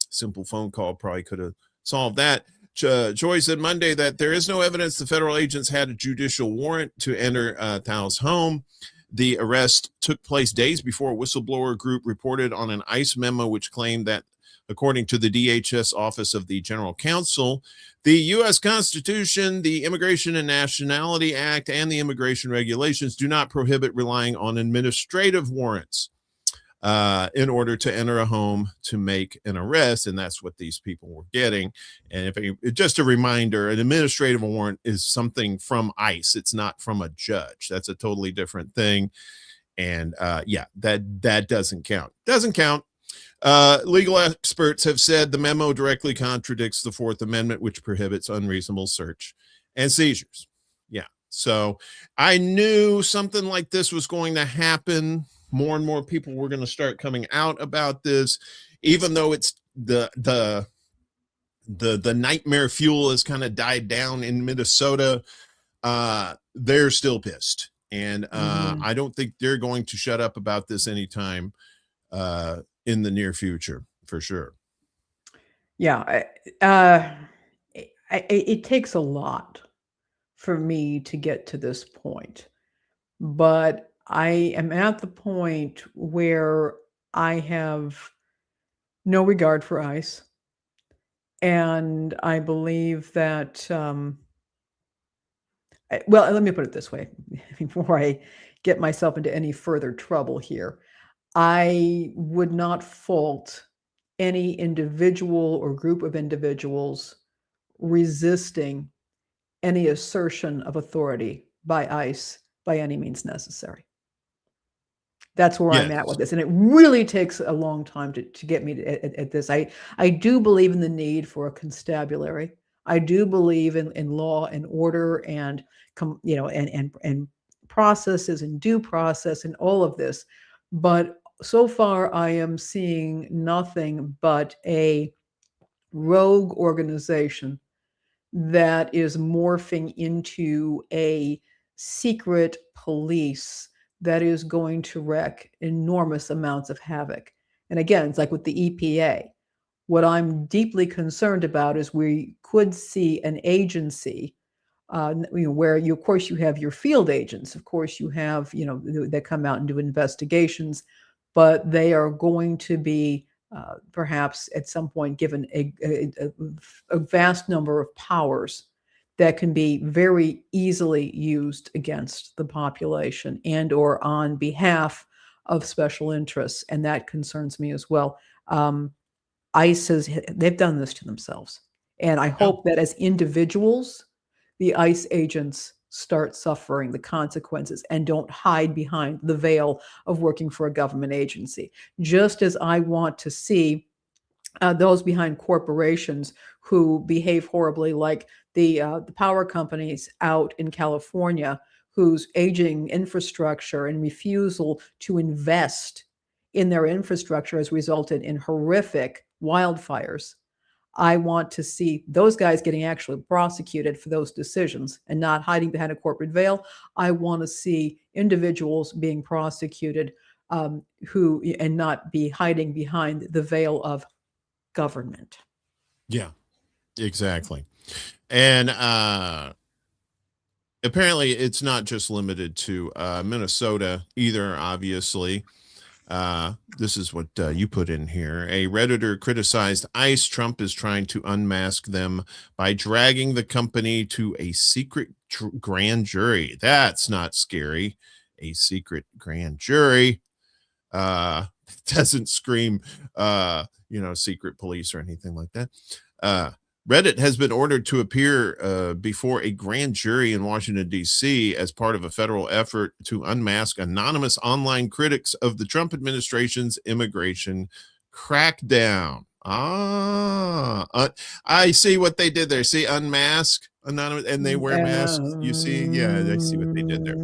Simple phone call probably could have solved that. Choi said Monday that there is no evidence the federal agents had a judicial warrant to enter Tao's home. The arrest took place days before a whistleblower group reported on an ICE memo which claimed that, according to the DHS Office of the General Counsel, the U.S. Constitution, the Immigration and Nationality Act, and the immigration regulations do not prohibit relying on administrative warrants in order to enter a home to make an arrest. And that's what these people were getting. And just a reminder, an administrative warrant is something from ICE. It's not from a judge. That's a totally different thing. And that doesn't count. Legal experts have said the memo directly contradicts the 4th Amendment, which prohibits unreasonable search and seizures. Yeah. So I knew something like this was going to happen. More and more people were going to start coming out about this, even though it's the nightmare fuel has kind of died down in Minnesota. They're still pissed. And I don't think they're going to shut up about this anytime in the near future, for sure. Yeah. It takes a lot for me to get to this point, but I am at the point where I have no regard for ICE. And I believe that, well, let me put it this way before I get myself into any further trouble here. I would not fault any individual or group of individuals resisting any assertion of authority by ICE by any means necessary. That's where I'm at with this. And it really takes a long time to get me at this. I do believe in the need for a constabulary. I do believe in law and order and, and processes and due process and all of this. But so far, I am seeing nothing but a rogue organization that is morphing into a secret police that is going to wreak enormous amounts of havoc. And again, it's like with the EPA. What I'm deeply concerned about is we could see an agency, where of course, you have your field agents. Of course, you have, that come out and do investigations, but they are going to be perhaps at some point given a vast number of powers that can be very easily used against the population and or on behalf of special interests. And that concerns me as well. ICE they've done this to themselves. And I hope that as individuals, the ICE agents start suffering the consequences and don't hide behind the veil of working for a government agency. Just as I want to see those behind corporations who behave horribly, like the power companies out in California, whose aging infrastructure and refusal to invest in their infrastructure has resulted in horrific wildfires. I want to see those guys getting actually prosecuted for those decisions and not hiding behind a corporate veil. I want to see individuals being prosecuted and not be hiding behind the veil of government. Yeah, exactly. And apparently it's not just limited to Minnesota either, obviously. This is what you put in here. A Redditor criticized ICE. Trump is trying to unmask them by dragging the company to a secret grand jury. That's not scary. A secret grand jury doesn't scream, secret police or anything like that. Reddit has been ordered to appear before a grand jury in Washington, D.C. as part of a federal effort to unmask anonymous online critics of the Trump administration's immigration crackdown. I see what they did there. See, unmask, anonymous, and they wear masks. You see? Yeah, I see what they did there.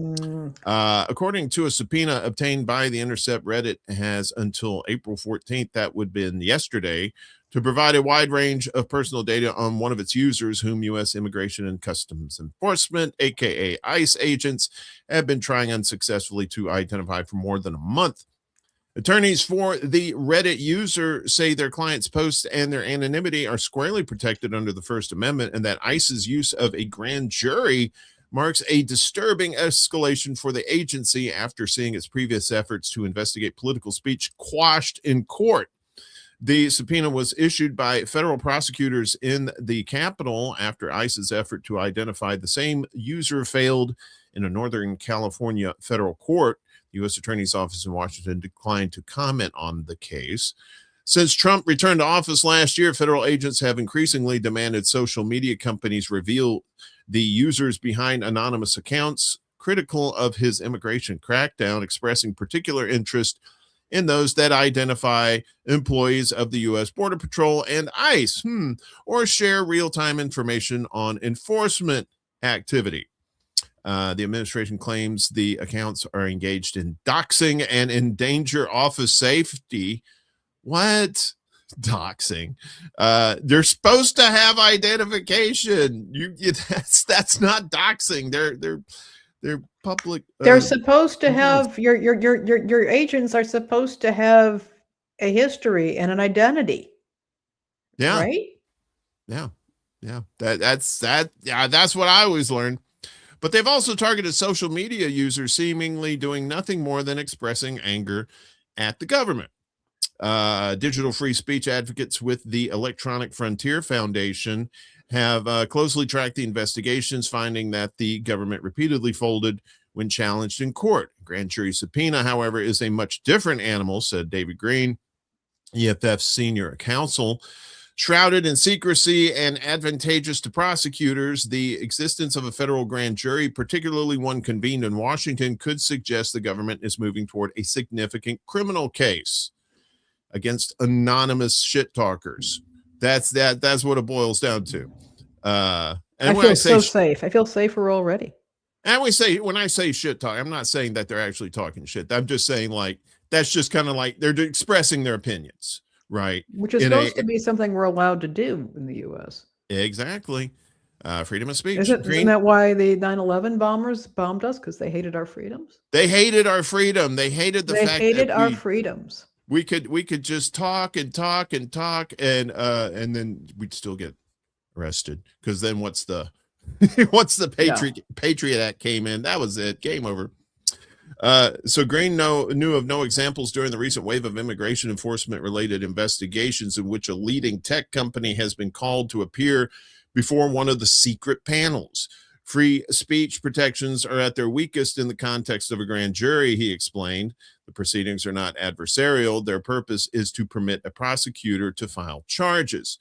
According to a subpoena obtained by The Intercept, Reddit has until April 14th, that would have been yesterday, to provide a wide range of personal data on one of its users, whom U.S. Immigration and Customs Enforcement, aka ICE agents, have been trying unsuccessfully to identify for more than a month. Attorneys for the Reddit user say their client's posts and their anonymity are squarely protected under the First Amendment, and that ICE's use of a grand jury marks a disturbing escalation for the agency after seeing its previous efforts to investigate political speech quashed in court. The subpoena was issued by federal prosecutors in the Capitol after ICE's effort to identify the same user failed in a Northern California federal court. The U.S. Attorney's Office in Washington declined to comment on the case. Since Trump returned to office last year, federal agents have increasingly demanded social media companies reveal the users behind anonymous accounts critical of his immigration crackdown, expressing particular interest in those that identify employees of the U.S. Border Patrol and ICE, or share real-time information on enforcement activity. The administration claims the accounts are engaged in doxing and endanger office safety. What? Doxing? They're supposed to have identification. That's not doxing. They're public. They're supposed to have your agents are supposed to have a history and an identity. Yeah. Right? Yeah. That's what I always learned. But they've also targeted social media users, seemingly doing nothing more than expressing anger at the government. Digital free speech advocates with the Electronic Frontier Foundation have closely tracked the investigations, finding that the government repeatedly folded when challenged in court. Grand jury subpoena, however, is a much different animal, said David Green, EFF's senior counsel. Shrouded in secrecy and advantageous to prosecutors, the existence of a federal grand jury, particularly one convened in Washington, could suggest the government is moving toward a significant criminal case against anonymous shit talkers. That's what it boils down to. And I feel so safe. I feel safer already. And when I say shit talk, I'm not saying that they're actually talking shit. I'm just saying, like, that's just kind of like they're expressing their opinions, right? Which is supposed to be something we're allowed to do in the U.S. Exactly. Freedom of speech. Isn't that why the 9/11 bombers bombed us? Because they hated our freedoms? They hated our freedom. They hated the fact that they hated our freedoms. We could just talk and talk and talk, and then we'd still get arrested. Because then what's the Patriot Act came in? That was it. Game over. So Green knew of no examples during the recent wave of immigration enforcement related investigations in which a leading tech company has been called to appear before one of the secret panels. Free speech protections are at their weakest in the context of a grand jury, he explained. The proceedings are not adversarial. Their purpose is to permit a prosecutor to file charges.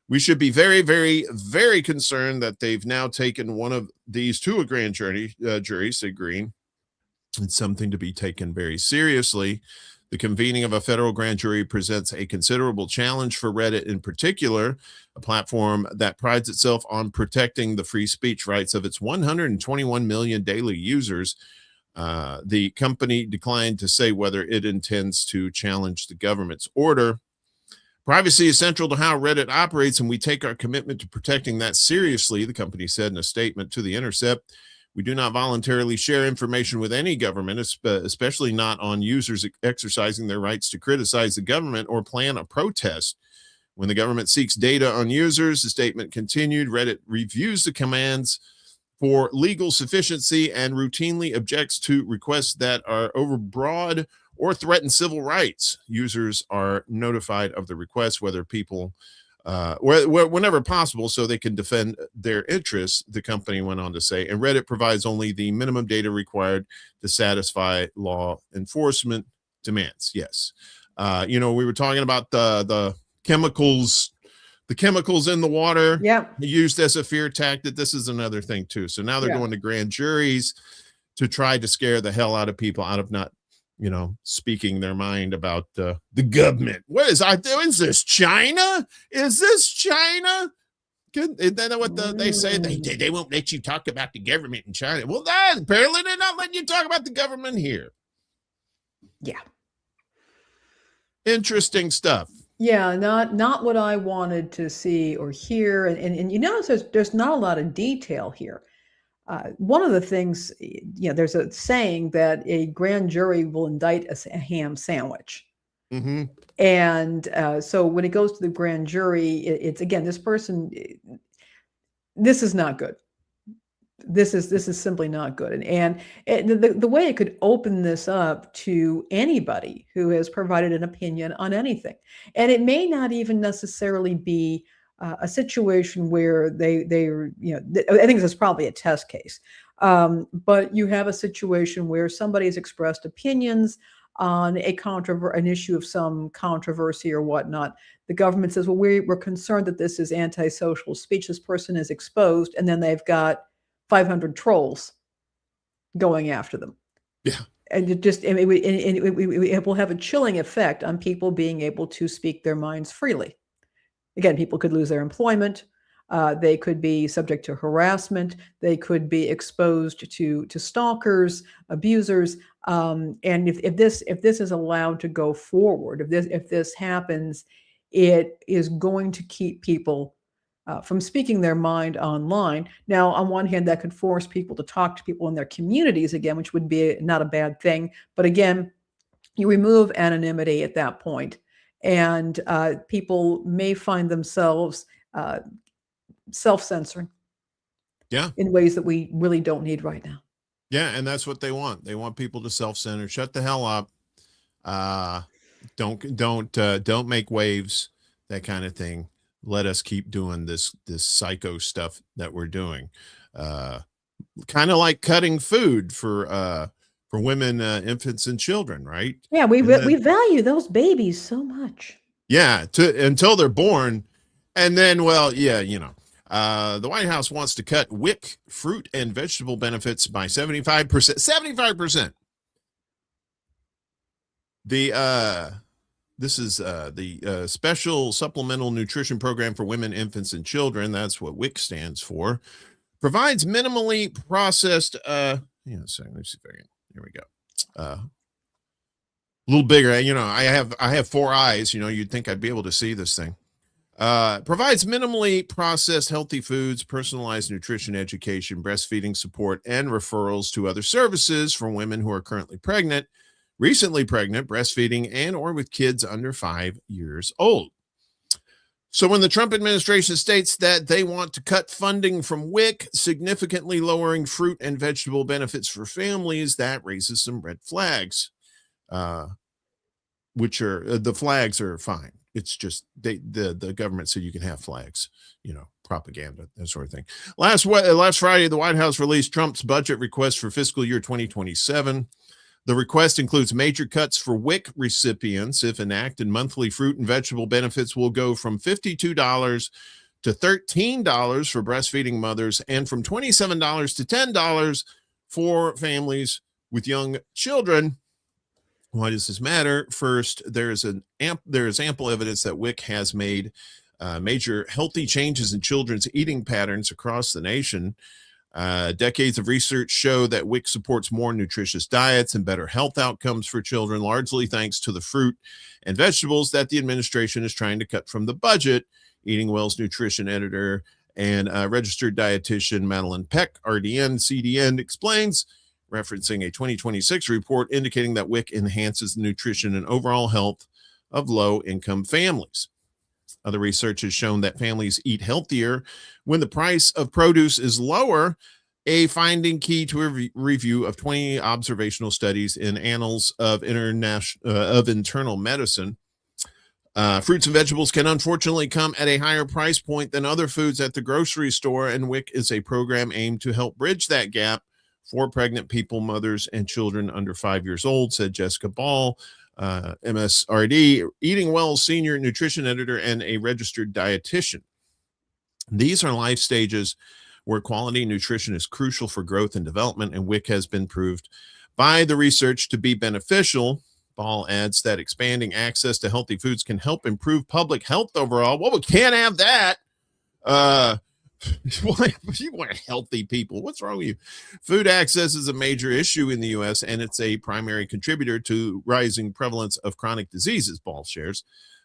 We should be very, very, very concerned that they've now taken one of these to a grand jury, said Green. It's something to be taken very seriously. The convening of a federal grand jury presents a considerable challenge for Reddit in particular, a platform that prides itself on protecting the free speech rights of its 121 million daily users. The company declined to say whether it intends to challenge the government's order. Privacy is central to how Reddit operates, and we take our commitment to protecting that seriously, the company said in a statement to The Intercept. We do not voluntarily share information with any government, especially not on users exercising their rights to criticize the government or plan a protest. When the government seeks data on users, the statement continued, Reddit reviews the commands for legal sufficiency and routinely objects to requests that are overbroad or threaten civil rights. Users are notified of the request, whenever possible, so they can defend their interests, the company went on to say. And Reddit provides only the minimum data required to satisfy law enforcement demands. Yes. We were talking about the chemicals in the water, used as a fear tactic. This is another thing too. So now they're going to grand juries to try to scare the hell out of people out of not speaking their mind about the government. What is this China? Is this China? Isn't that what they say? They won't let you talk about the government in China. Well, apparently they're not letting you talk about the government here. Yeah. Interesting stuff. Yeah, not what I wanted to see or hear. And you notice there's not a lot of detail here. One of the things, there's a saying that a grand jury will indict a ham sandwich. Mm-hmm. And so when it goes to the grand jury, it's again, this is not good. This is simply not good. And the way it could open this up to anybody who has provided an opinion on anything, and it may not even necessarily be a situation where I think this is probably a test case. But you have a situation where somebody has expressed opinions on an issue of some controversy or whatnot. The government says, well, we're concerned that this is antisocial speech. This person is exposed, and then they've got 500 trolls going after them. Yeah. And it will have a chilling effect on people being able to speak their minds freely. Again, people could lose their employment. They could be subject to harassment. They could be exposed to stalkers, abusers. And if this is allowed to go forward, if this happens, it is going to keep people from speaking their mind online. Now, on one hand, that could force people to talk to people in their communities again, which would be not a bad thing. But again, you remove anonymity at that point. And people may find themselves self-censoring in ways that we really don't need right now. Yeah, and that's what they want. They want people to self-censor. Shut the hell up. Don't make waves, that kind of thing. Let us keep doing this psycho stuff that we're doing. kind of like cutting food for women, infants, and children, right? Yeah, And then, we value those babies so much. yeah, until they're born, and then, well, yeah, the White House wants to cut WIC fruit and vegetable benefits by 75%. 75%. This is the Special Supplemental Nutrition Program for Women, Infants, and Children. That's what WIC stands for. Provides minimally processed. Let's see if I can. Here we go. A little bigger. I have 4 eyes. You'd think I'd be able to see this thing. Provides minimally processed healthy foods, personalized nutrition education, breastfeeding support, and referrals to other services for women who are currently pregnant, recently pregnant, breastfeeding, and or with kids under 5 years old. So when the Trump administration states that they want to cut funding from WIC, significantly lowering fruit and vegetable benefits for families, that raises some red flags, which are the flags are fine. It's just the government said you can have flags, propaganda, that sort of thing. Last Friday, the White House released Trump's budget request for fiscal year 2027. The request includes major cuts for WIC recipients. If enacted, monthly fruit and vegetable benefits will go from $52 to $13 for breastfeeding mothers and from $27 to $10 for families with young children. Why does this matter? First, there is ample evidence that WIC has made major healthy changes in children's eating patterns across the nation. Decades of research show that WIC supports more nutritious diets and better health outcomes for children, largely thanks to the fruit and vegetables that the administration is trying to cut from the budget. Eating Well's nutrition editor and registered dietitian Madeline Peck, RDN, CDN, explains, referencing a 2026 report indicating that WIC enhances the nutrition and overall health of low-income families. Other research has shown that families eat healthier when the price of produce is lower, a finding key to a review of 20 observational studies in Annals of Internal Medicine. Fruits and vegetables can unfortunately come at a higher price point than other foods at the grocery store, and WIC is a program aimed to help bridge that gap for pregnant people, mothers, and children under 5 years old, said Jessica Ball, MSRD, Eating Well senior nutrition editor and a registered dietitian. These are life stages where quality nutrition is crucial for growth and development, and WIC has been proved by the research to be beneficial. Ball adds that expanding access to healthy foods can help improve public health overall. Well, we can't have that. You want healthy people. What's wrong with you? Food access is a major issue in the U.S., and it's a primary contributor to rising prevalence of chronic diseases, Ball shares.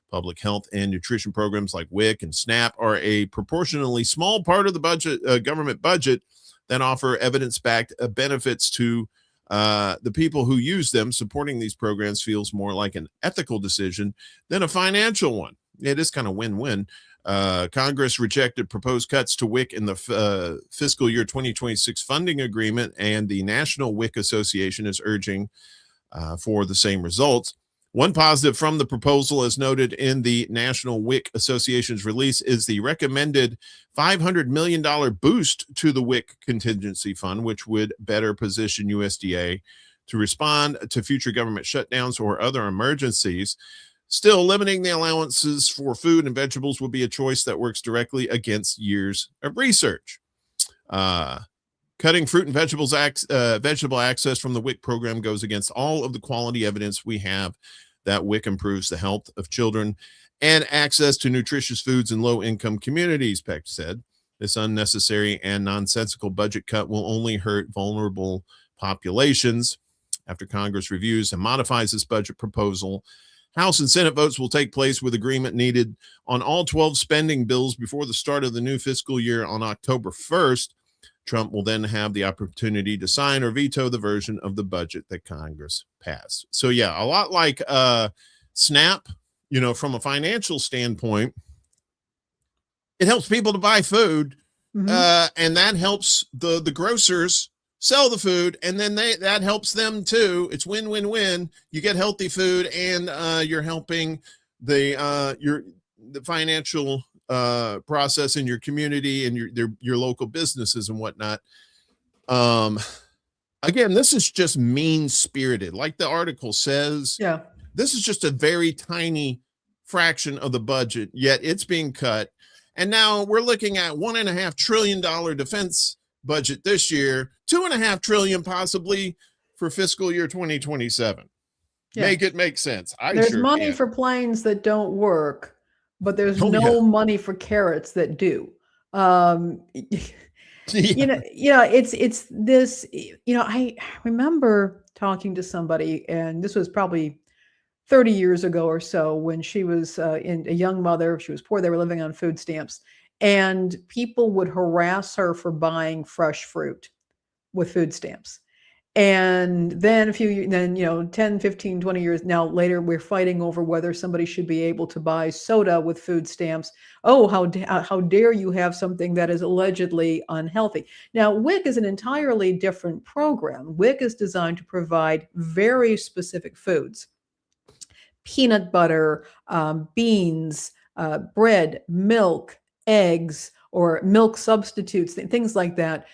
Public health and nutrition programs like WIC and SNAP are a proportionally small part of the government budget that offer evidence-backed benefits to the people who use them. Supporting these programs feels more like an ethical decision than a financial one. It is kind of win-win. Congress rejected proposed cuts to WIC in the fiscal year 2026 funding agreement, and the National WIC Association is urging for the same results. One positive from the proposal, as noted in the National WIC Association's release, is the recommended $500 million boost to the WIC contingency fund, which would better position USDA to respond to future government shutdowns or other emergencies. Still, limiting the allowances for food and vegetables would be a choice that works directly against years of research. Cutting fruit and vegetable access from the WIC program goes against all of the quality evidence we have that WIC improves the health of children and access to nutritious foods in low-income communities, Peck said. This unnecessary and nonsensical budget cut will only hurt vulnerable populations. After Congress reviews and modifies this budget proposal, House and Senate votes will take place with agreement needed on all 12 spending bills before the start of the new fiscal year on October 1st. Trump will then have the opportunity to sign or veto the version of the budget that Congress passed. So, yeah, a lot like SNAP, from a financial standpoint, it helps people to buy food, and that helps the grocers sell the food, and then that helps them too. It's win-win-win. You get healthy food, and you're helping the financial process in your community and your local businesses and whatnot. Um, again, this is just mean spirited. Like the article says, Yeah. this is just a very tiny fraction of the budget, yet it's being cut. And now we're looking at $1.5 trillion defense budget this year, $2.5 trillion possibly for fiscal year 2027. Yeah. Make it make sense. There's sure money can. for planes that don't work, but there's Oh, no yeah. money for carrots that do. Yeah. It's this, I remember talking to somebody, and this was probably 30 years ago or so, when she was a young mother. She was poor. They were living on food stamps, and people would harass her for buying fresh fruit with food stamps. And then 10, 15, 20 years now later, we're fighting over whether somebody should be able to buy soda with food stamps. Oh, how dare you have something that is allegedly unhealthy. Now, WIC is an entirely different program. WIC is designed to provide very specific foods: peanut butter, beans, bread, milk, eggs, or milk substitutes, things like that,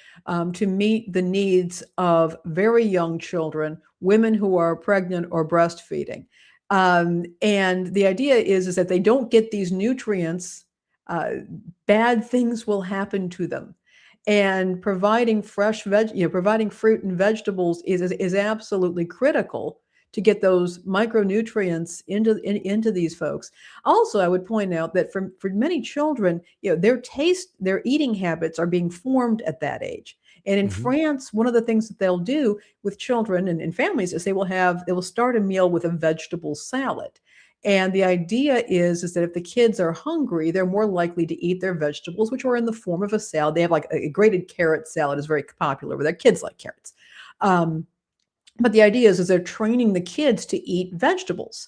to meet the needs of very young children, women who are pregnant or breastfeeding. And the idea is that they don't get these nutrients, bad things will happen to them. And providing providing fruit and vegetables is absolutely critical to get those micronutrients into these folks. Also, I would point out that for many children, their eating habits are being formed at that age. And in France, one of the things that they'll do with children and families is they will start a meal with a vegetable salad. And the idea is that if the kids are hungry, they're more likely to eat their vegetables, which are in the form of a salad. They have like a grated carrot salad is very popular with their kids, like carrots. But the idea is they're training the kids to eat vegetables,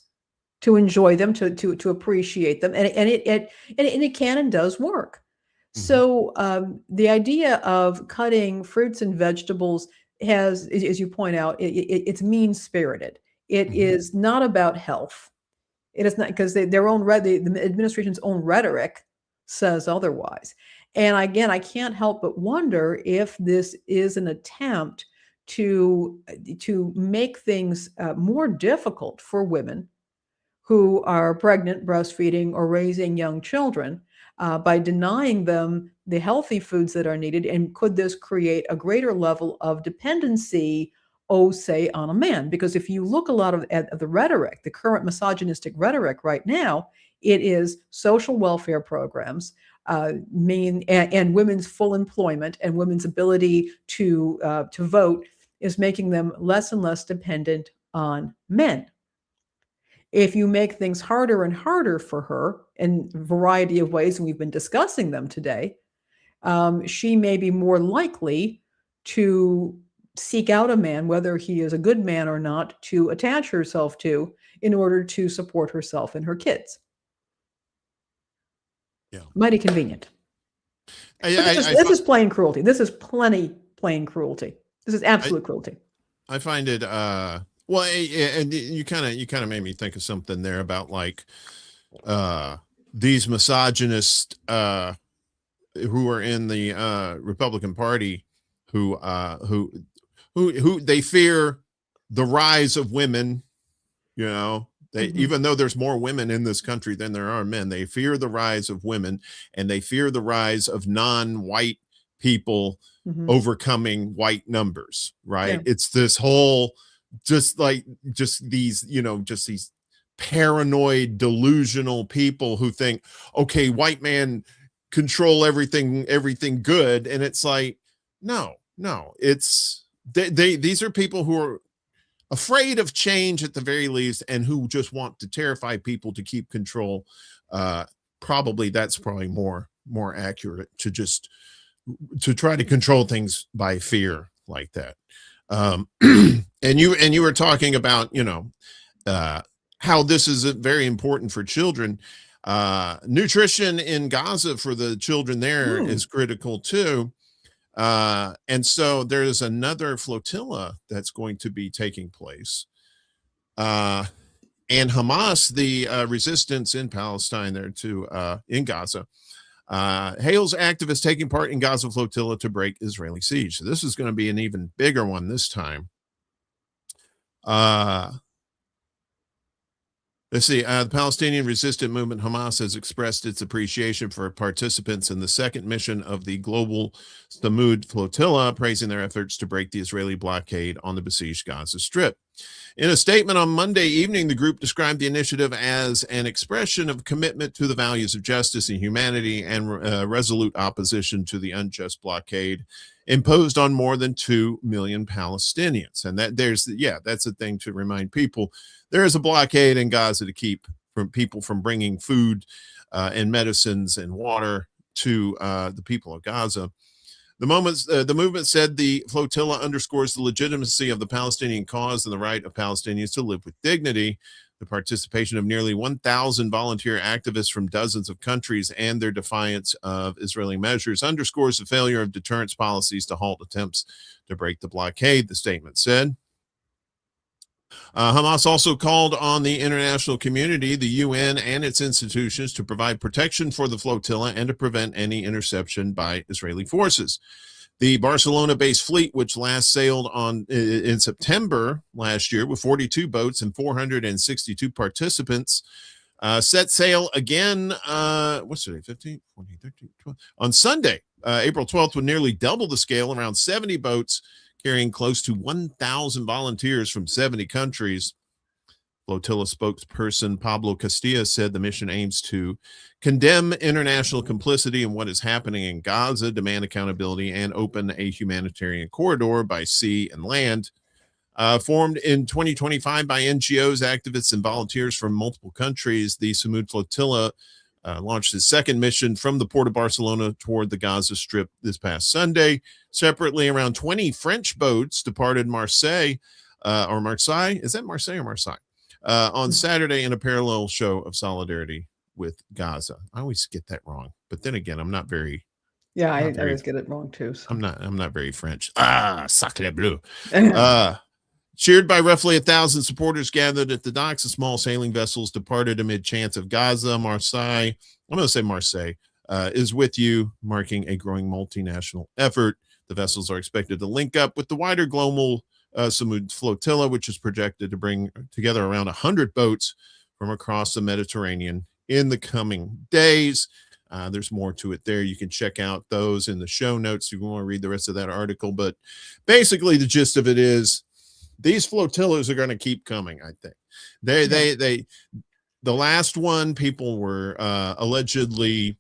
to enjoy them, to appreciate them, and it can and does work. So the idea of cutting fruits and vegetables has, as you point out, it's mean spirited. It is not about health. It is not, because the administration's own rhetoric says otherwise. And again, I can't help but wonder if this is an attempt to make things more difficult for women who are pregnant, breastfeeding, or raising young children, by denying them the healthy foods that are needed. And could this create a greater level of dependency, say, on a man? Because if you look a lot at the rhetoric, the current misogynistic rhetoric right now, it is social welfare programs, and women's full employment and women's ability to vote is making them less and less dependent on men. If you make things harder and harder for her in a variety of ways, and we've been discussing them today, she may be more likely to seek out a man, whether he is a good man or not, to attach herself to in order to support herself and her kids. Yeah. Mighty convenient. This is plain cruelty. This is plain cruelty. This is absolute cruelty. I find it, well, and you kind of made me think of something there about like these misogynists who are in the Republican Party, who they fear the rise of women. Even though there's more women in this country than there are men, they fear the rise of women, and they fear the rise of non-white people overcoming white numbers. Right? Yeah. It's this whole just these paranoid, delusional people who think, okay, white man control everything good. And it's like, no, it's these are people who are afraid of change at the very least, and who just want to terrify people to keep control. Probably that's probably more accurate, to try to control things by fear like that. And you were talking about, how this is very important for children. Nutrition in Gaza for the children there is critical too. And so there's another flotilla that's going to be taking place. And Hamas, the resistance in Palestine there too, in Gaza, hails activists taking part in Gaza flotilla to break Israeli siege. So this is going to be an even bigger one this time. Let's see. The Palestinian resistance movement Hamas has expressed its appreciation for participants in the second mission of the global Samud flotilla, praising their efforts to break the Israeli blockade on the besieged Gaza Strip. In a statement on Monday evening, the group described the initiative as an expression of commitment to the values of justice and humanity and resolute opposition to the unjust blockade imposed on more than 2 million Palestinians. And that's the thing to remind people. There is a blockade in Gaza to keep people from bringing food and medicines and water to the people of Gaza. The movement said the flotilla underscores the legitimacy of the Palestinian cause and the right of Palestinians to live with dignity. The participation of nearly 1,000 volunteer activists from dozens of countries and their defiance of Israeli measures underscores the failure of deterrence policies to halt attempts to break the blockade, the statement said. Hamas also called on the international community, the UN, and its institutions to provide protection for the flotilla and to prevent any interception by Israeli forces. The Barcelona-based fleet, which last sailed in September last year with 42 boats and 462 participants, set sail again, what's today, 15, 14, 13, 12, on Sunday, April 12th, with nearly double the scale, around 70 boats, carrying close to 1,000 volunteers from 70 countries. Flotilla spokesperson Pablo Castilla said the mission aims to condemn international complicity in what is happening in Gaza, demand accountability, and open a humanitarian corridor by sea and land. Formed in 2025 by NGOs, activists, and volunteers from multiple countries, the Samud flotilla launched its second mission from the port of Barcelona toward the Gaza Strip this past Sunday. Separately, around 20 French boats departed Marseille, or Marseille. Is that Marseille or Marseille? On Saturday in a parallel show of solidarity with Gaza. I always get that wrong, but then again, I'm not very. Yeah, I always get it wrong too. So. I'm not very French. Sacre bleu. Cheered by roughly 1,000 supporters gathered at the docks, the small sailing vessels departed amid chants of Gaza. Marseille, I'm going to say Marseille, is with you, marking a growing multinational effort. The vessels are expected to link up with the wider global Samud flotilla, which is projected to bring together around 100 boats from across the Mediterranean in the coming days. There's more to it there. You can check out those in the show notes if you want to read the rest of that article. But basically, the gist of it is these flotillas are going to keep coming, I think. The last one, people were allegedly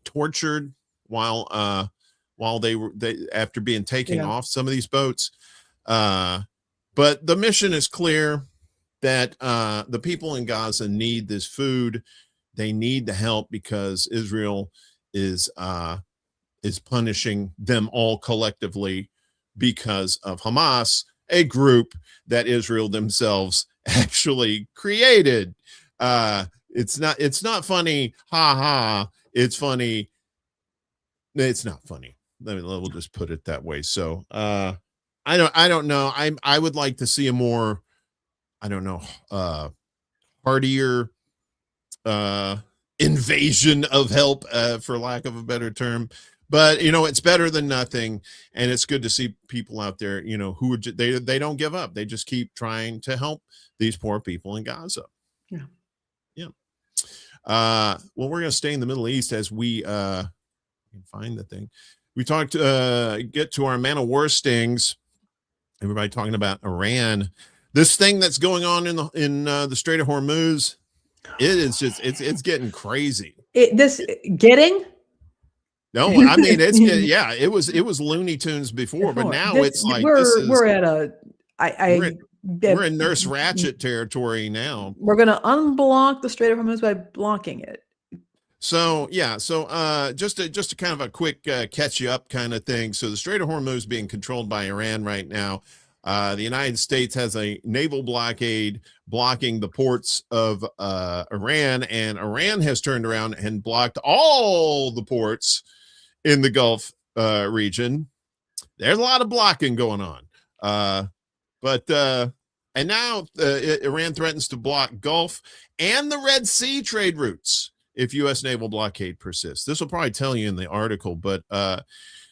tortured while after being taken off some of these boats. But the mission is clear that the people in Gaza need this food. They need the help because Israel is punishing them all collectively because of Hamas, a group that Israel themselves actually created. It's not funny. Ha ha. It's funny. It's not funny. We'll just put it that way. So, I don't know. I would like to see a more, heartier, invasion of help, for lack of a better term. But, it's better than nothing. And it's good to see people out there, who they don't give up. They just keep trying to help these poor people in Gaza. Yeah. Yeah. Well, we're going to stay in the Middle East as we can find the thing. We talked, get to our man of war stings. Everybody talking about Iran. This thing that's going on in the Strait of Hormuz, it is just, it's getting crazy. No, I mean it was Looney Tunes before, but now it's like we're in Nurse Ratched territory now. We're going to unblock the Strait of Hormuz by blocking it. So just to kind of a quick catch you up kind of thing. So the Strait of Hormuz being controlled by Iran right now. The United States has a naval blockade blocking the ports of Iran, and Iran has turned around and blocked all the ports in the Gulf region. There's a lot of blocking going on. And now Iran threatens to block Gulf and the Red Sea trade routes. if U.S. naval blockade persists. This will probably tell you in the article, but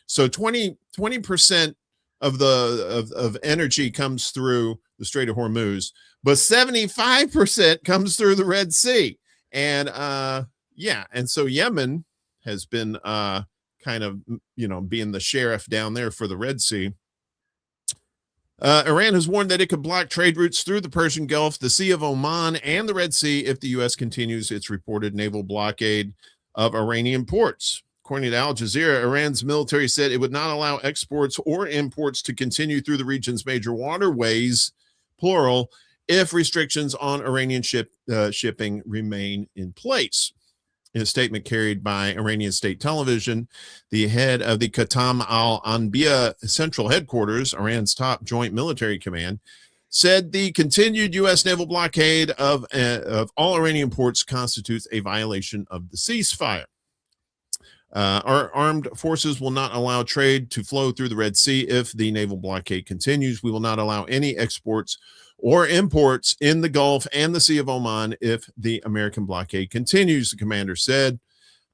so 20% of of energy comes through the Strait of Hormuz, but 75% comes through the Red Sea. And yeah, and so Yemen has been kind of, being the sheriff down there for the Red Sea. Iran has warned that it could block trade routes through the Persian Gulf, the Sea of Oman, and the Red Sea if the U.S. continues its reported naval blockade of Iranian ports. According to Al Jazeera, Iran's military said it would not allow exports or imports to continue through the region's major waterways, plural, if restrictions on Iranian shipping remain in place. In a statement carried by Iranian state television, the head of the Khatam al-Anbiya Central Headquarters, Iran's top joint military command, said the continued U.S. naval blockade of all Iranian ports constitutes a violation of the ceasefire. Our armed forces will not allow trade to flow through the Red Sea if the naval blockade continues. We will not allow any exports or imports in the Gulf and the Sea of Oman if the American blockade continues, the commander said.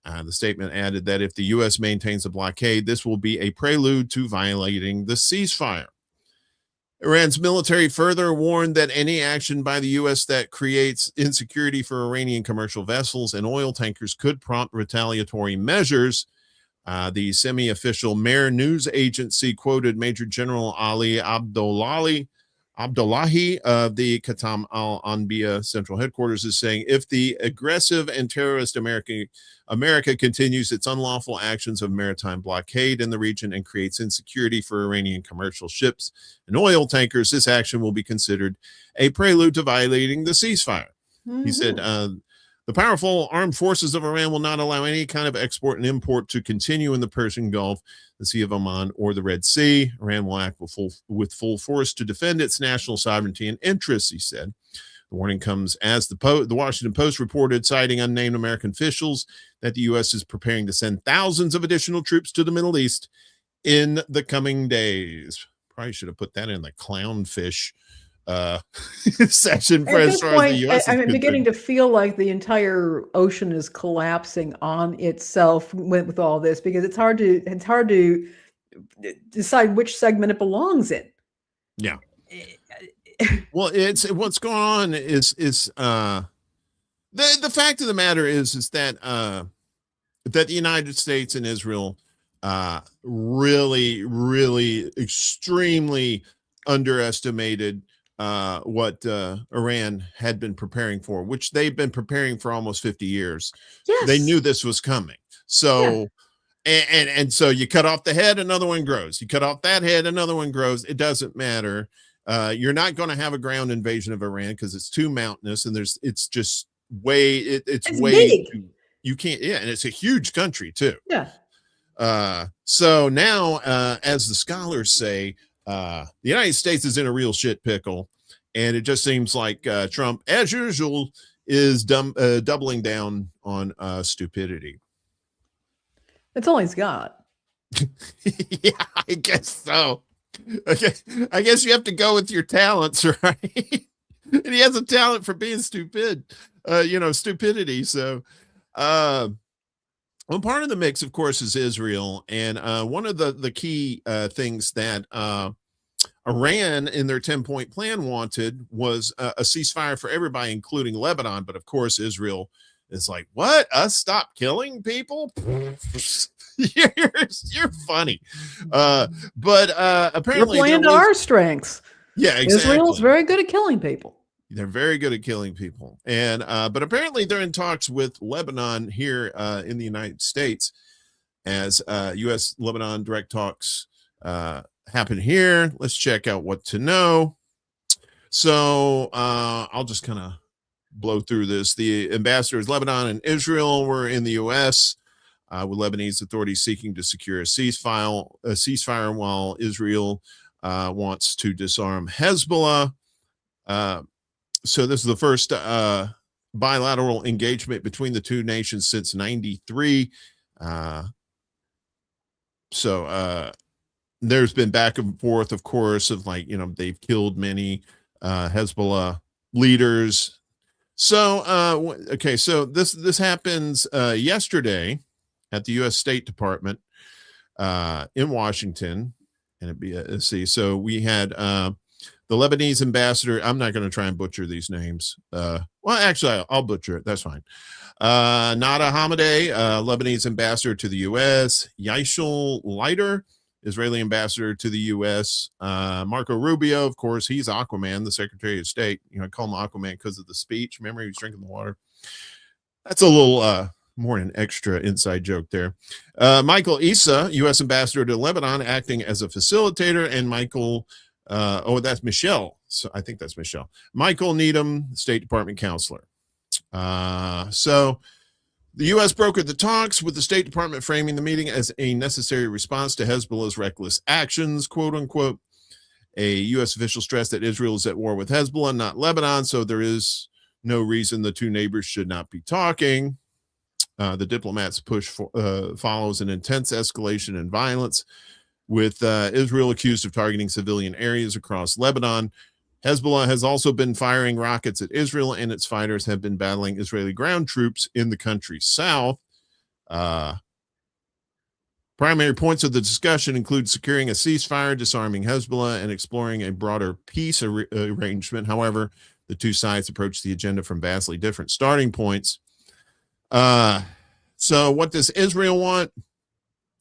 The statement added that if the U.S. maintains a blockade, this will be a prelude to violating the ceasefire. Iran's military further warned that any action by the U.S. that creates insecurity for Iranian commercial vessels and oil tankers could prompt retaliatory measures. The semi-official Mehr news agency quoted Major General Ali Abdullahi of the Khatam al-Anbiya Central Headquarters is saying, if the aggressive and terrorist America continues its unlawful actions of maritime blockade in the region and creates insecurity for Iranian commercial ships and oil tankers, this action will be considered a prelude to violating the ceasefire. He said, the powerful armed forces of Iran will not allow any kind of export and import to continue in the Persian Gulf, the Sea of Oman, or the Red Sea. Iran will act with full force to defend its national sovereignty and interests, he said. The warning comes as the Washington Post reported, citing unnamed American officials, that the U.S. is preparing to send thousands of additional troops to the Middle East in the coming days. Probably should have put that in the clownfish section for At as this far point, as the U.S. I'm beginning to feel like the entire ocean is collapsing on itself with all this, because it's hard to decide which segment it belongs in. Yeah. Well, it's what's going on is the fact of the matter is that that the United States and Israel really extremely underestimated what Iran had been preparing for, which they've been preparing for almost 50 years. Yes. They knew this was coming. So, and so you cut off the head, another one grows. You cut off that head, another one grows. It doesn't matter. You're not going to have a ground invasion of Iran because it's too mountainous and it's just way, it's way too, you can't, and it's a huge country too. Yeah. So now, as the scholars say, the United States is in a real shit pickle, and it just seems like Trump, as usual, is doubling down on stupidity. That's all he's got. Yeah, I guess so. Okay, I guess you have to go with your talents, right? And he has a talent for being stupid, stupidity. So, well, part of the mix, of course, is Israel. And one of the key things that Iran in their 10-point plan wanted was a ceasefire for everybody, including Lebanon. But of course, Israel is like, what? Us stop killing people? You're funny. But apparently you're playing to our strengths. Yeah, exactly. Israel's very good at killing people. They're very good at killing people. And but apparently they're in talks with Lebanon here in the United States, as U.S. Lebanon direct talks happen here. Let's check out what to know. So I'll just kind of blow through this. The ambassadors Lebanon and Israel were in the U.S. With Lebanese authorities seeking to secure a ceasefire while Israel wants to disarm Hezbollah. So this is the first bilateral engagement between the two nations since '93. So there's been back and forth, of course, of they've killed many Hezbollah leaders. So, okay, so this happens yesterday at the U.S. State Department in Washington, and let's see. So we had the Lebanese ambassador. I'm not going to try and butcher these names. Well, actually, I'll butcher it. That's fine. Nada Hamadeh, Lebanese ambassador to the U.S. Yaishel Leiter, Israeli ambassador to the U.S. Marco Rubio, of course, he's Aquaman, the Secretary of State. I call him Aquaman because of the speech. Remember, he was drinking the water. That's a little more an extra inside joke there. Michael Issa, U.S. ambassador to Lebanon, acting as a facilitator, and Michael, that's Michelle. So I think that's Michelle. Michael Needham, State Department counselor. So the U.S. brokered the talks, with the State Department framing the meeting as a necessary response to Hezbollah's reckless actions, quote unquote. A U.S. official stressed that Israel is at war with Hezbollah, not Lebanon, so there is no reason the two neighbors should not be talking. The diplomats' push follows an intense escalation in violence, with Israel accused of targeting civilian areas across Lebanon. Hezbollah has also been firing rockets at Israel, and its fighters have been battling Israeli ground troops in the country's south. Primary points of the discussion include securing a ceasefire, disarming Hezbollah, and exploring a broader peace arrangement. However, the two sides approach the agenda from vastly different starting points. So what does Israel want?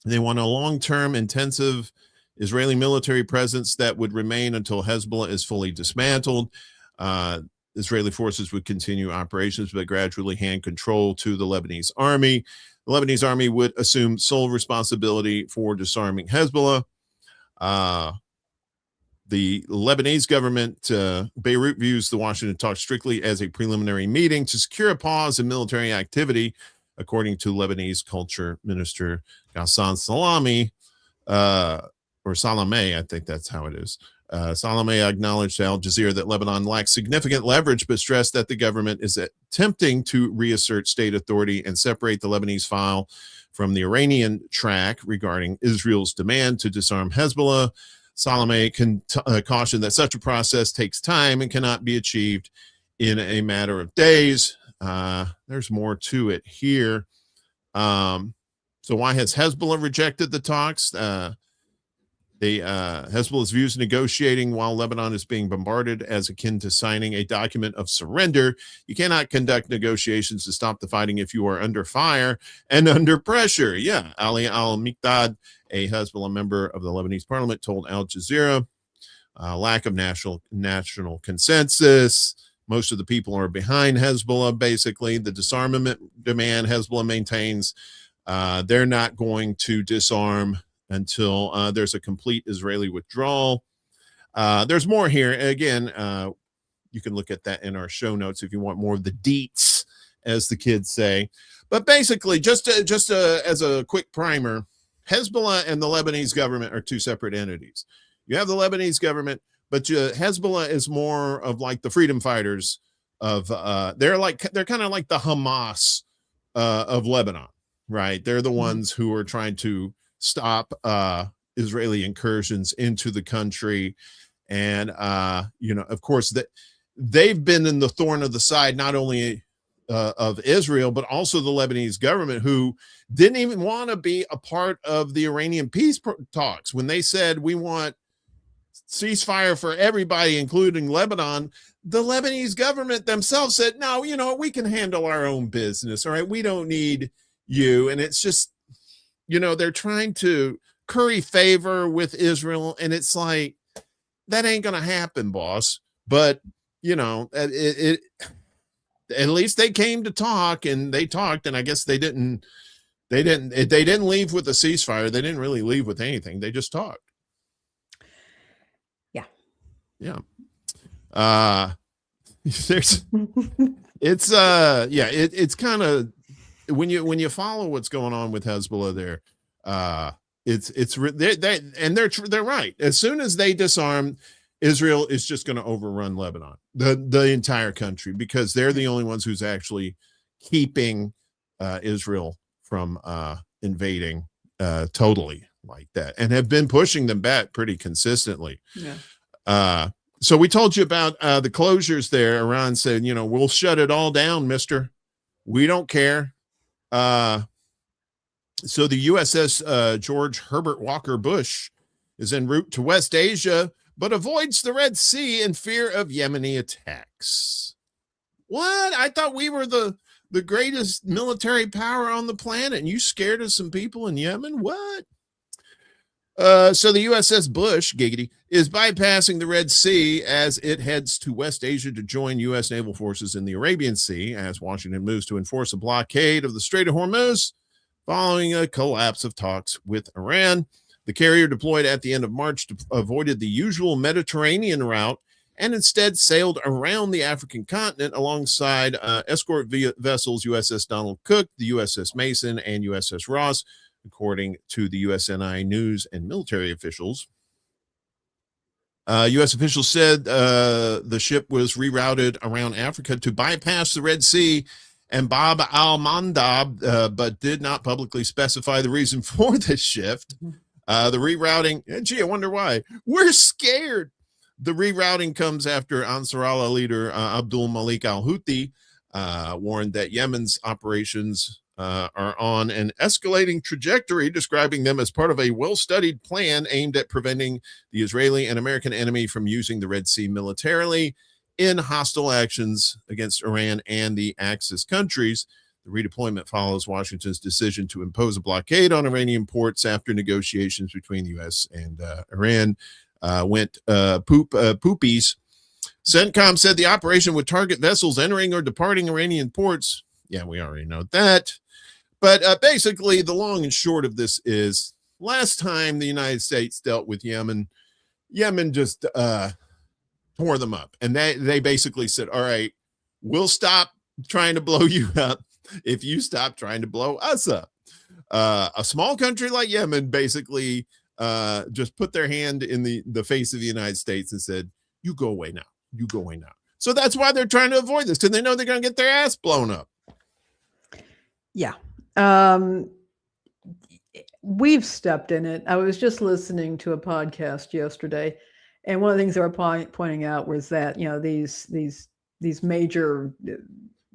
They want a long-term, intensive Israeli military presence that would remain until Hezbollah is fully dismantled. Israeli forces would continue operations, but gradually hand control to the Lebanese army. The Lebanese army would assume sole responsibility for disarming Hezbollah. The Lebanese government, Beirut, views the Washington talks strictly as a preliminary meeting to secure a pause in military activity, according to Lebanese Culture Minister Ghassan Salami, or Salameh, I think that's how it is. Salameh acknowledged to Al Jazeera that Lebanon lacks significant leverage, but stressed that the government is attempting to reassert state authority and separate the Lebanese file from the Iranian track regarding Israel's demand to disarm Hezbollah. Salameh cautioned that such a process takes time and cannot be achieved in a matter of days. There's more to it here. So why has Hezbollah rejected the talks? Hezbollah's views negotiating while Lebanon is being bombarded as akin to signing a document of surrender. You cannot conduct negotiations to stop the fighting if you are under fire and under pressure. Yeah, Ali al-Miqdad, a Hezbollah member of the Lebanese parliament, told Al Jazeera, lack of national consensus. Most of the people are behind Hezbollah, basically. The disarmament demand Hezbollah maintains, they're not going to disarm until there's a complete Israeli withdrawal. There's more here. Again, you can look at that in our show notes if you want more of the deets, as the kids say. But basically, just as a quick primer, Hezbollah and the Lebanese government are two separate entities. You have the Lebanese government, but Hezbollah is more of like the freedom fighters of they're kind of like the Hamas of Lebanon, right? They're the ones who are trying to stop Israeli incursions into the country. And of course, that they've been in the thorn of the side not only of Israel, but also the Lebanese government, who didn't even want to be a part of the Iranian peace talks. When they said we want ceasefire for everybody, including Lebanon, the Lebanese government themselves said, no, we can handle our own business. All right, we don't need you. And it's just, they're trying to curry favor with Israel, and it's like, that ain't gonna happen, boss. But at least they came to talk, and they talked, and I guess they didn't leave with a ceasefire. They didn't really leave with anything. They just talked. Yeah. It's kind of, when you follow what's going on with Hezbollah there, they're right. As soon as they disarm, Israel is just going to overrun Lebanon, the entire country, because they're the only ones who's actually keeping Israel from invading totally like that, and have been pushing them back pretty consistently. Yeah. So we told you about the closures there. Iran said, we'll shut it all down, mister. We don't care. So the USS George Herbert Walker Bush is en route to West Asia, but avoids the Red Sea in fear of Yemeni attacks. What? I thought we were the greatest military power on the planet, and you scared of some people in Yemen? What? So the USS Bush, giggity, is bypassing the Red Sea as it heads to West Asia to join U.S. naval forces in the Arabian Sea as Washington moves to enforce a blockade of the Strait of Hormuz following a collapse of talks with Iran. The carrier deployed at the end of March avoided the usual Mediterranean route and instead sailed around the African continent alongside escort vessels USS Donald Cook, the USS Mason, and USS Ross, according to the USNI news and military officials. U.S. officials said the ship was rerouted around Africa to bypass the Red Sea and Bab al-Mandab, but did not publicly specify the reason for this shift. The rerouting, gee, I wonder why. We're scared. The rerouting comes after Ansar Allah leader Abdul Malik al-Houthi warned that Yemen's operations are on an escalating trajectory, describing them as part of a well-studied plan aimed at preventing the Israeli and American enemy from using the Red Sea militarily in hostile actions against Iran and the Axis countries. The redeployment follows Washington's decision to impose a blockade on Iranian ports after negotiations between the U.S. and Iran went poopies. CENTCOM said the operation would target vessels entering or departing Iranian ports. Yeah, we already know that. But basically, the long and short of this is last time the United States dealt with Yemen, Yemen just tore them up. And they basically said, all right, we'll stop trying to blow you up if you stop trying to blow us up. A small country like Yemen basically just put their hand in the face of the United States and said, you go away now. You go away now. So that's why they're trying to avoid this, because they know they're going to get their ass blown up. Yeah. We've stepped in it. I was just listening to a podcast yesterday, and one of the things they were pointing out was that, these major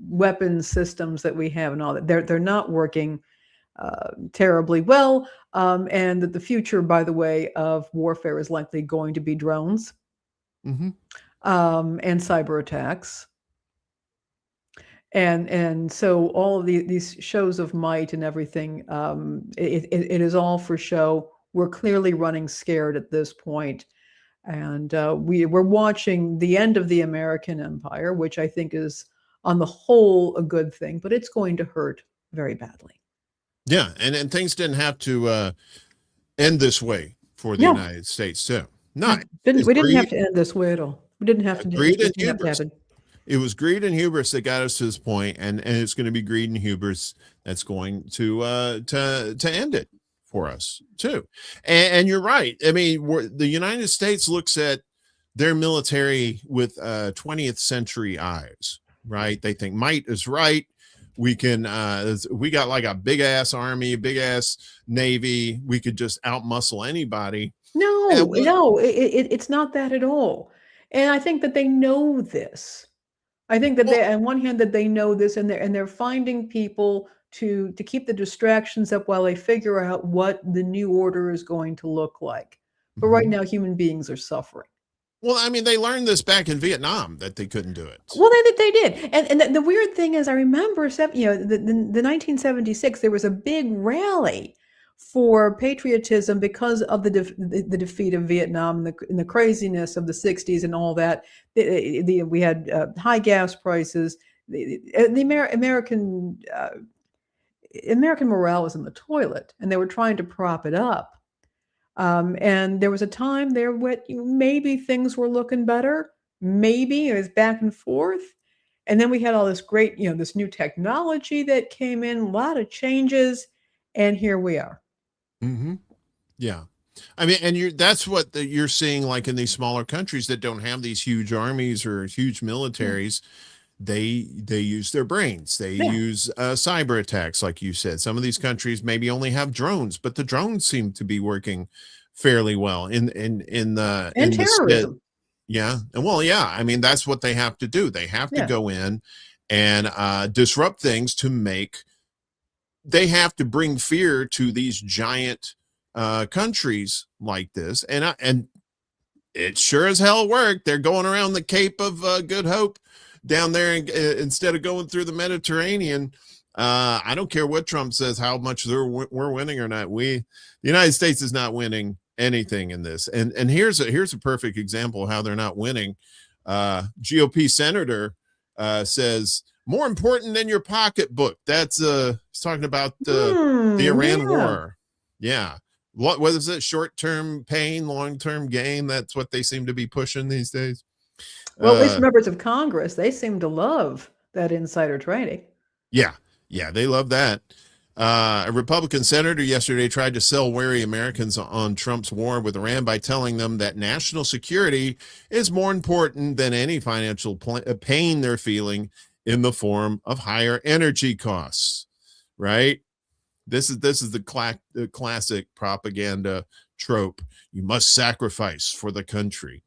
weapon systems that we have and all that, they're not working terribly well, and that the future, by the way, of warfare is likely going to be drones and cyber attacks. And so all of these shows of might and everything, it is all for show. We're clearly running scared at this point. And we're watching the end of the American empire, which I think is on the whole a good thing, but it's going to hurt very badly. Yeah, and things didn't have to end this way for the United States too. No, we didn't have to end this way at all. We didn't have to. Greed and hubris. It was greed and hubris that got us to this point, and it's going to be greed and hubris that's going to end it for us too. And you're right. I mean, the United States looks at their military with 20th century eyes, right? They think might is right. We got like a big ass army, big ass navy. We could just outmuscle anybody. No, it's not that at all. And I think that they know this. I think that they, on one hand, that they know this, and they're finding people to keep the distractions up while they figure out what the new order is going to look like. But right now, human beings are suffering. Well, I mean, they learned this back in Vietnam that they couldn't do it. Well, they did. And the weird thing is, I remember, the 1976, there was a big rally for patriotism because of the defeat of Vietnam and the craziness of the 60s and all that. We had high gas prices. The American morale was in the toilet, and they were trying to prop it up. And there was a time there where maybe things were looking better. Maybe it was back and forth. And then we had all this great, this new technology that came in, a lot of changes, and here we are. Yeah. I mean, and that's what you're seeing, like in these smaller countries that don't have these huge armies or huge militaries. They use their brains. They use cyber attacks, like you said. Some of these countries maybe only have drones, but the drones seem to be working fairly well in terrorism. Yeah. And well, yeah, I mean, that's what they have to do. They have to Yeah. go in and disrupt things they have to bring fear to these giant countries like this. And it sure as hell worked. They're going around the Cape of Good Hope down there instead of going through the Mediterranean. I don't care what Trump says, how much we're winning or not. The United States is not winning anything in this. And here's a perfect example of how they're not winning. GOP senator says, more important than your pocketbook. That's he's talking about the Iran war. Yeah. What is it? Short-term pain, long-term gain. That's what they seem to be pushing these days. Well, at least members of Congress, they seem to love that insider trading. Yeah. Yeah, they love that. A Republican senator yesterday tried to sell wary Americans on Trump's war with Iran by telling them that national security is more important than any financial pain they're feeling in the form of higher energy costs, right? This is the classic propaganda trope. You must sacrifice for the country.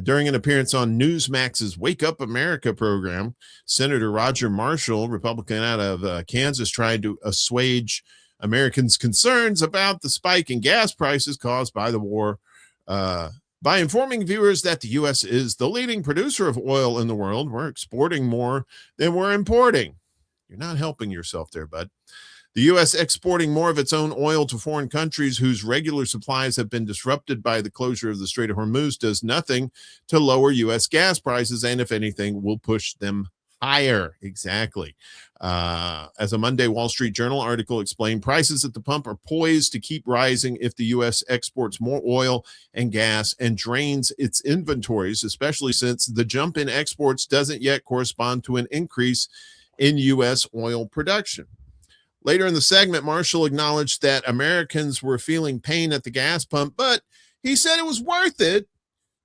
During an appearance on Newsmax's Wake Up America program, Senator Roger Marshall, Republican out of Kansas, tried to assuage Americans' concerns about the spike in gas prices caused by the war by informing viewers that the U.S. is the leading producer of oil in the world. We're exporting more than we're importing. You're not helping yourself there, bud. The U.S. exporting more of its own oil to foreign countries whose regular supplies have been disrupted by the closure of the Strait of Hormuz does nothing to lower U.S. gas prices, and if anything, will push them higher. Exactly. As a Monday Wall Street Journal article explained, prices at the pump are poised to keep rising if the U.S. exports more oil and gas and drains its inventories, especially since the jump in exports doesn't yet correspond to an increase in U.S. oil production. Later in the segment, Marshall acknowledged that Americans were feeling pain at the gas pump, but he said it was worth it.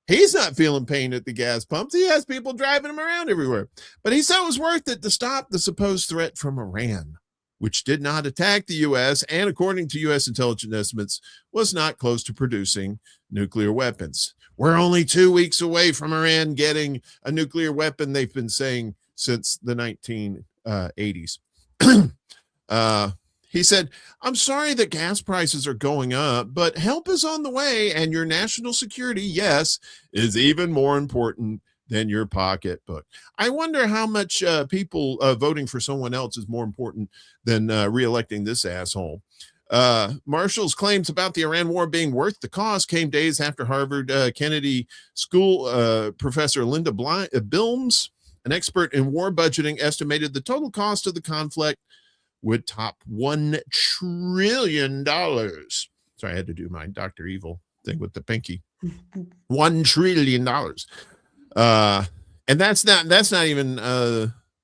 He's not feeling pain at the gas pumps. He has people driving him around everywhere. But he said it was worth it to stop the supposed threat from Iran, which did not attack the U.S. and, according to U.S. intelligence estimates, was not close to producing nuclear weapons. We're only 2 weeks away from Iran getting a nuclear weapon, they've been saying since the 1980s. He said, I'm sorry that gas prices are going up, but help is on the way, and your national security, yes, is even more important than your pocketbook. I wonder how much people voting for someone else is more important than reelecting this asshole. Marshall's claims about the Iran war being worth the cost came days after Harvard Kennedy School professor Linda Bilmes, an expert in war budgeting, estimated the total cost of the conflict would top $1 trillion. Sorry, I had to do my Dr. Evil thing with the pinky. $1 trillion. And that's not even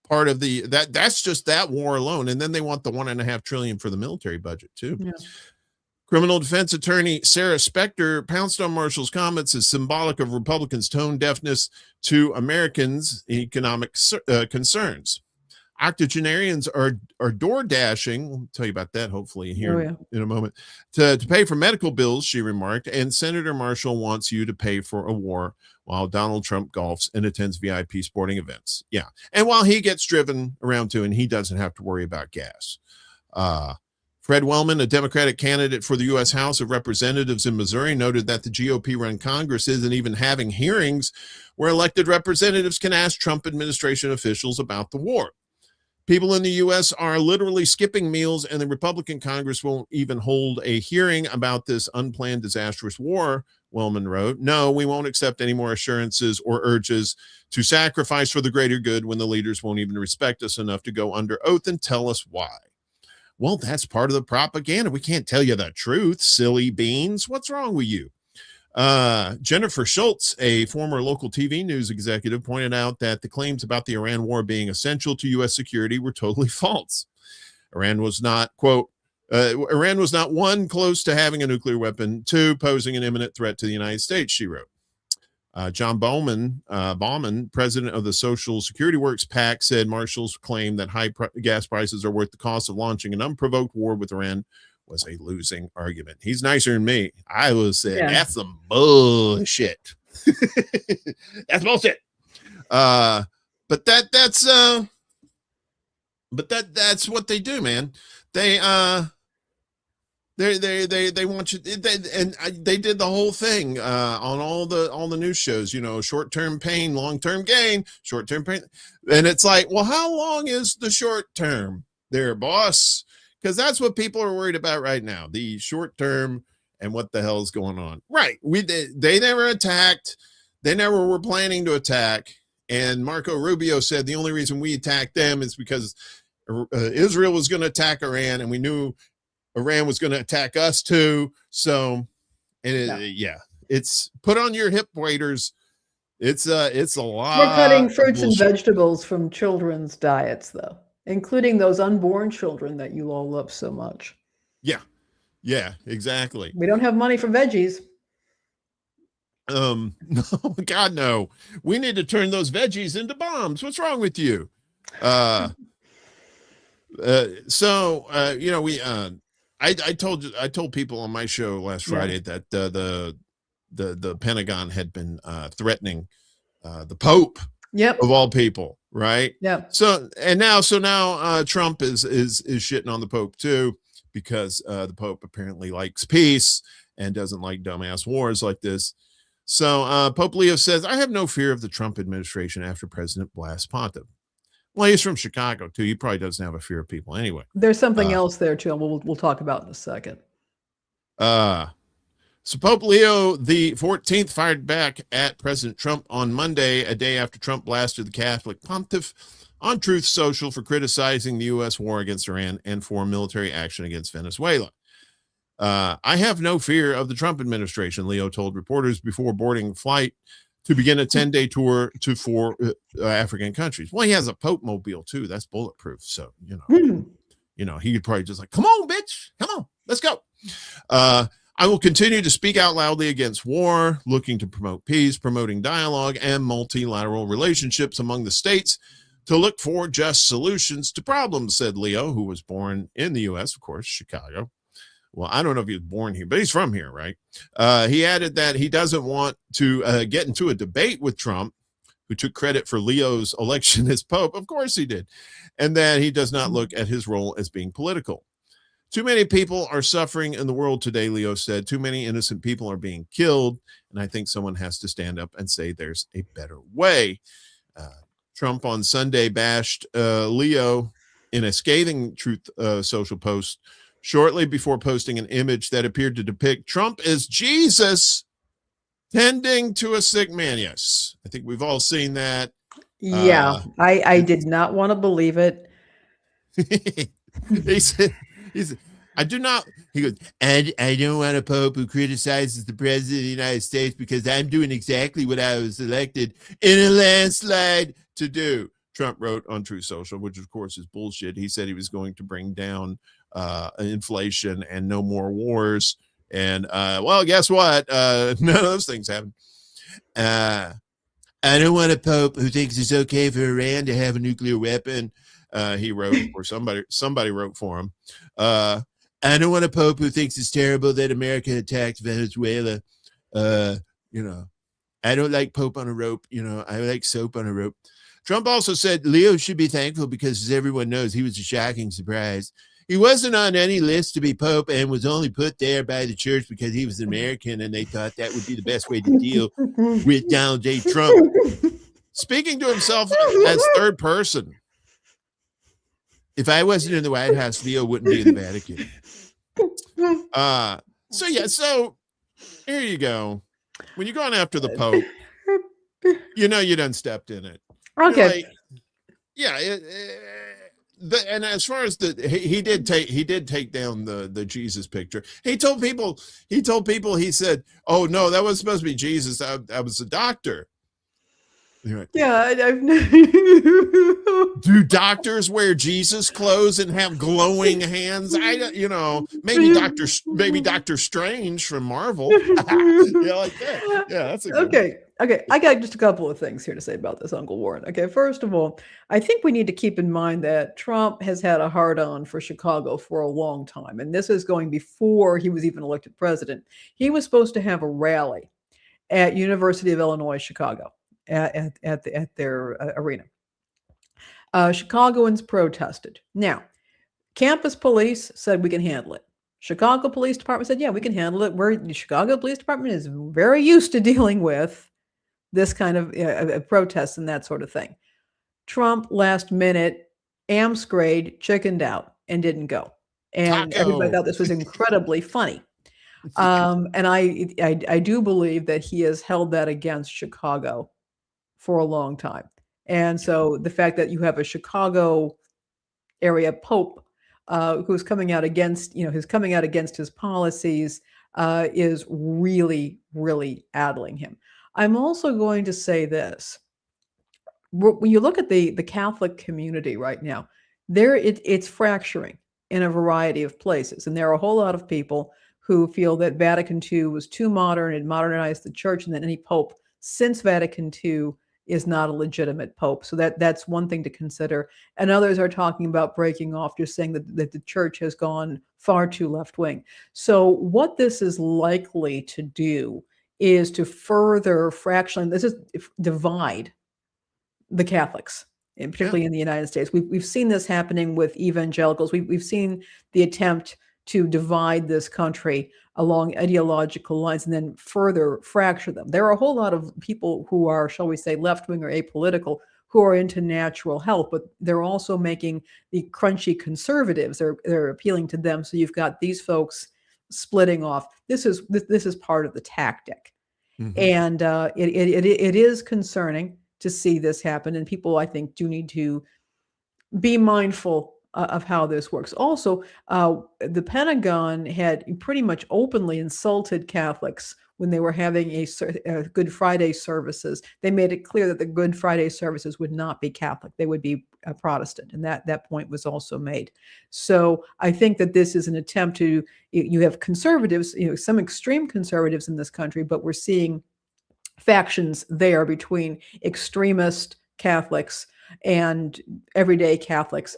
part of that's just that war alone. And then they want the $1.5 trillion for the military budget too. Yeah. Criminal defense attorney Sarah Specter pounced on Marshall's comments as symbolic of Republicans' tone deafness to Americans' economic concerns. Octogenarians are door dashing. We'll tell you about that hopefully here in a moment to pay for medical bills, she remarked. And Senator Marshall wants you to pay for a war while Donald Trump golfs and attends VIP sporting events. Yeah. And while he gets driven around too, and he doesn't have to worry about gas. Fred Wellman, a Democratic candidate for the U.S. House of Representatives in Missouri, noted that the GOP-run Congress isn't even having hearings where elected representatives can ask Trump administration officials about the war. People in the U.S. are literally skipping meals, and the Republican Congress won't even hold a hearing about this unplanned, disastrous war, Wellman wrote. No, we won't accept any more assurances or urges to sacrifice for the greater good when the leaders won't even respect us enough to go under oath and tell us why. Well, that's part of the propaganda. We can't tell you the truth, silly beans. What's wrong with you? Jennifer Schultz, a former local TV news executive, pointed out that the claims about the Iran war being essential to U.S. security were totally false. Iran was not, quote, Iran was not, one, close to having a nuclear weapon, two, posing an imminent threat to the United States, she wrote. John Bauman, president of the Social Security Works PAC, said Marshall's claim that high gas prices are worth the cost of launching an unprovoked war with Iran was a losing argument. He's nicer than me. I was saying that's some bullshit. That's bullshit. But that's what they do, man. They want you, they did the whole thing on all the news shows, short-term pain, long-term gain, short-term pain. And it's like, well, how long is the short term there, boss? Because that's what people are worried about right now, the short term and what the hell is going on. Right. They never attacked. They never were planning to attack. And Marco Rubio said the only reason we attacked them is because Israel was going to attack Iran, and we knew Iran was going to attack us too. So, it's put on your hip waders. It's a lot. We're cutting fruits and vegetables from children's diets, though, including those unborn children that you all love so much. Yeah, exactly. We don't have money for veggies. No, God, no. We need to turn those veggies into bombs. What's wrong with you? I told people on my show last Friday that the Pentagon had been threatening the Pope of all people, right? Yeah. So now Trump is shitting on the Pope too, because the Pope apparently likes peace and doesn't like dumbass wars like this. So Pope Leo says, I have no fear of the Trump administration after President blasts Pontiff. Well, he's from Chicago too. He probably doesn't have a fear of people anyway. There's something else there too, and we'll talk about in a second. So Pope Leo the 14th fired back at President Trump on Monday, a day after Trump blasted the Catholic Pontiff on Truth Social for criticizing the U.S. war against Iran and for military action against Venezuela. I have no fear of the Trump administration, Leo told reporters before boarding flight to begin a 10-day tour to 4 African countries. Well, he has a Pope mobile too. That's bulletproof. So, he could probably just like, come on, bitch, come on, let's go. I will continue to speak out loudly against war, looking to promote peace, promoting dialogue and multilateral relationships among the states to look for just solutions to problems, said Leo, who was born in the U.S., of course, Chicago. Well, I don't know if he was born here, but he's from here, right? He added that he doesn't want to get into a debate with Trump, who took credit for Leo's election as Pope. Of course he did. And that he does not look at his role as being political. Too many people are suffering in the world today, Leo said. Too many innocent people are being killed. And I think someone has to stand up and say there's a better way. Trump on Sunday bashed Leo in a scathing Truth Social post shortly before posting an image that appeared to depict Trump as Jesus tending to a sick man. Yes, I think we've all seen that. Yeah, I did not want to believe it. He said, I do not. He goes, and I don't want a Pope who criticizes the president of the United States because I'm doing exactly what I was elected in a landslide to do. Trump wrote on Truth Social, which of course is bullshit. He said he was going to bring down inflation and no more wars. And well, guess what? None of those things happen. I don't want a Pope who thinks it's okay for Iran to have a nuclear weapon. He wrote, or somebody wrote for him. I don't want a Pope who thinks it's terrible that America attacked Venezuela. I don't like Pope on a rope. I like soap on a rope. Trump also said Leo should be thankful because, as everyone knows, he was a shocking surprise. He wasn't on any list to be Pope and was only put there by the church because he was an American and they thought that would be the best way to deal with Donald J. Trump. Speaking to himself as third person. If I wasn't in the White House, Leo wouldn't be in the Vatican. So here you go. When you're going after the Pope, you done stepped in it. Okay. And as far as he did take down the Jesus picture. He told people, he said, oh no, that was supposed to be Jesus. I was a doctor. Like, yeah. Do doctors wear Jesus clothes and have glowing hands? Maybe Dr. Strange from Marvel. Like that. Yeah, that's a good Okay. I got just a couple of things here to say about this, Uncle Warren. Okay, first of all, I think we need to keep in mind that Trump has had a hard-on for Chicago for a long time, and this is going before he was even elected president. He was supposed to have a rally at University of Illinois, Chicago, at their arena. Chicagoans protested. Now, campus police said we can handle it. Chicago Police Department said, yeah, we can handle it. The Chicago Police Department is very used to dealing with this kind of protests and that sort of thing. Trump, last minute, amscrayed, chickened out, and didn't go. And everybody thought this was incredibly funny. And I do believe that he has held that against Chicago for a long time. And so the fact that you have a Chicago area pope who's coming out against, his policies is really, really addling him. I'm also going to say this. When you look at the Catholic community right now, it's fracturing in a variety of places. And there are a whole lot of people who feel that Vatican II was too modern and modernized the church, and that any pope since Vatican II is not a legitimate pope. So that's one thing to consider. And others are talking about breaking off, just saying that the church has gone far too left-wing. So what this is likely to do is to further divide the Catholics, and particularly in the United States. We've seen this happening with evangelicals. We've seen the attempt to divide this country along ideological lines and then further fracture them. There are a whole lot of people who are, shall we say, left-wing or apolitical, who are into natural health, but they're also making the crunchy conservatives. They're appealing to them. So you've got these folks splitting off. This is part of the tactic, and it is concerning to see this happen. And people, I think, do need to be mindful of how this works. Also, the Pentagon had pretty much openly insulted Catholics when they were having a Good Friday services. They made it clear that the Good Friday services would not be Catholic. They would be Protestant. And that point was also made. So I think that this is an attempt you have conservatives, some extreme conservatives in this country, but we're seeing factions there between extremist Catholics and everyday Catholics,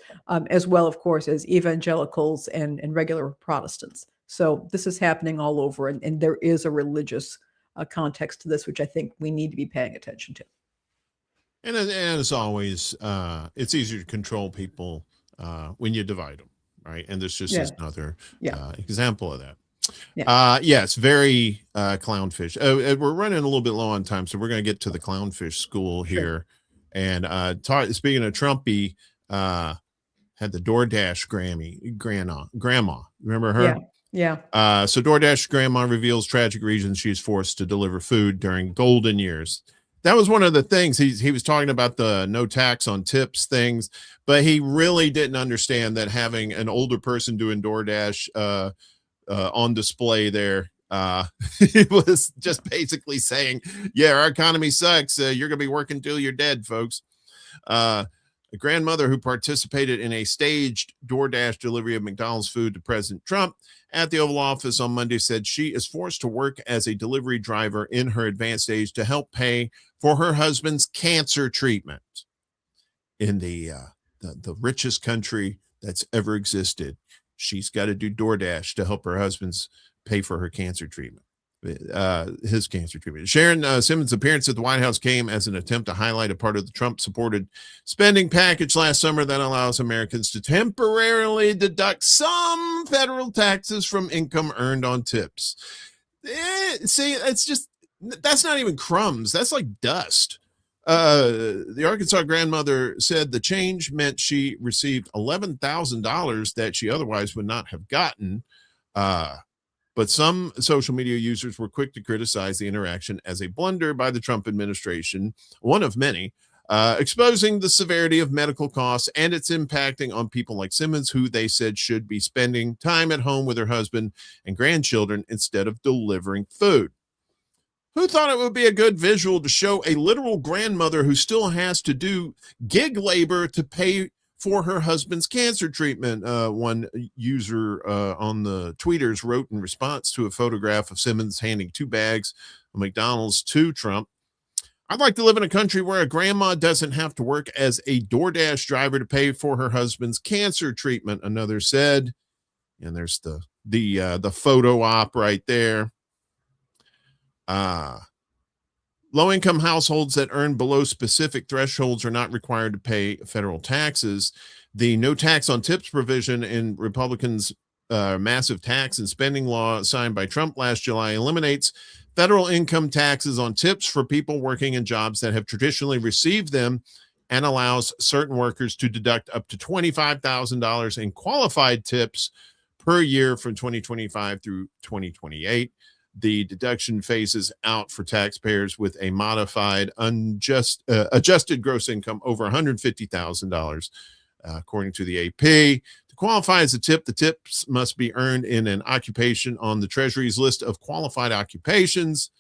as well, of course, as evangelicals and regular Protestants. So this is happening all over, and there is a religious context to this, which I think we need to be paying attention to. And as always, it's easier to control people when you divide them, right? And this just is another example of that. It's very clownfish. We're running a little bit low on time, so we're going to get to the clownfish school here. And speaking of Trumpy, had the DoorDash grandma. Remember her? Yeah. So DoorDash grandma reveals tragic reasons she's forced to deliver food during golden years. That was one of the things he was talking about, the no tax on tips things, but he really didn't understand that having an older person doing DoorDash on display there, it was just basically saying, yeah, our economy sucks. You're going to be working till you're dead, folks. A grandmother who participated in a staged DoorDash delivery of McDonald's food to President Trump at the Oval Office on Monday said she is forced to work as a delivery driver in her advanced age to help pay for her husband's cancer treatment. In the richest country that's ever existed, she's got to do DoorDash to help her husband's pay for her cancer treatment, his cancer treatment. Sharon Simmons' appearance at the White House came as an attempt to highlight a part of the Trump-supported spending package last summer that allows Americans to temporarily deduct some federal taxes from income earned on tips. See, that's not even crumbs. That's like dust. The Arkansas grandmother said the change meant she received $11,000 that she otherwise would not have gotten. But some social media users were quick to criticize the interaction as a blunder by the Trump administration, one of many, exposing the severity of medical costs and its impacting on people like Simmons, who they said should be spending time at home with her husband and grandchildren instead of delivering food. Who thought it would be a good visual to show a literal grandmother who still has to do gig labor to pay for her husband's cancer treatment? One user on the tweeters wrote in response to a photograph of Simmons handing 2 bags of McDonald's to Trump. I'd like to live in a country where a grandma doesn't have to work as a DoorDash driver to pay for her husband's cancer treatment, another said. And there's the photo op right there. Low-income households that earn below specific thresholds are not required to pay federal taxes. The no tax on tips provision in Republicans' massive tax and spending law signed by Trump last July eliminates federal income taxes on tips for people working in jobs that have traditionally received them and allows certain workers to deduct up to $25,000 in qualified tips per year from 2025 through 2028. The deduction phases out for taxpayers with a modified adjusted gross income over $150,000, according to the AP. To qualify as a tip, the tips must be earned in an occupation on the Treasury's list of qualified occupations.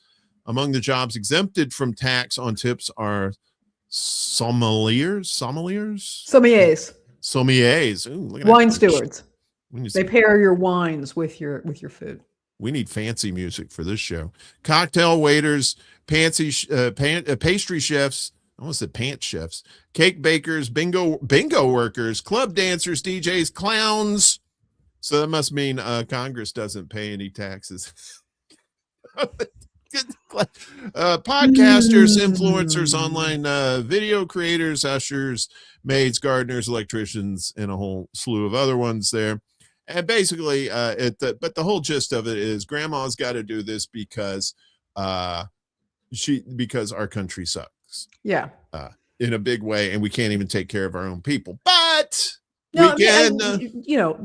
Among the jobs exempted from tax on tips are sommeliers. Ooh, Wine stewards. They pair your wines with your food. We need fancy music for this show. Cocktail waiters, pastry chefs, I almost said pant chefs, cake bakers, bingo workers, club dancers, DJs, clowns. So that must mean Congress doesn't pay any taxes. Podcasters, influencers, online video creators, ushers, maids, gardeners, electricians, and a whole slew of other ones there. And basically, but the whole gist of it is grandma's got to do this because our country sucks. Yeah. In a big way, and we can't even take care of our own people. But no, we can.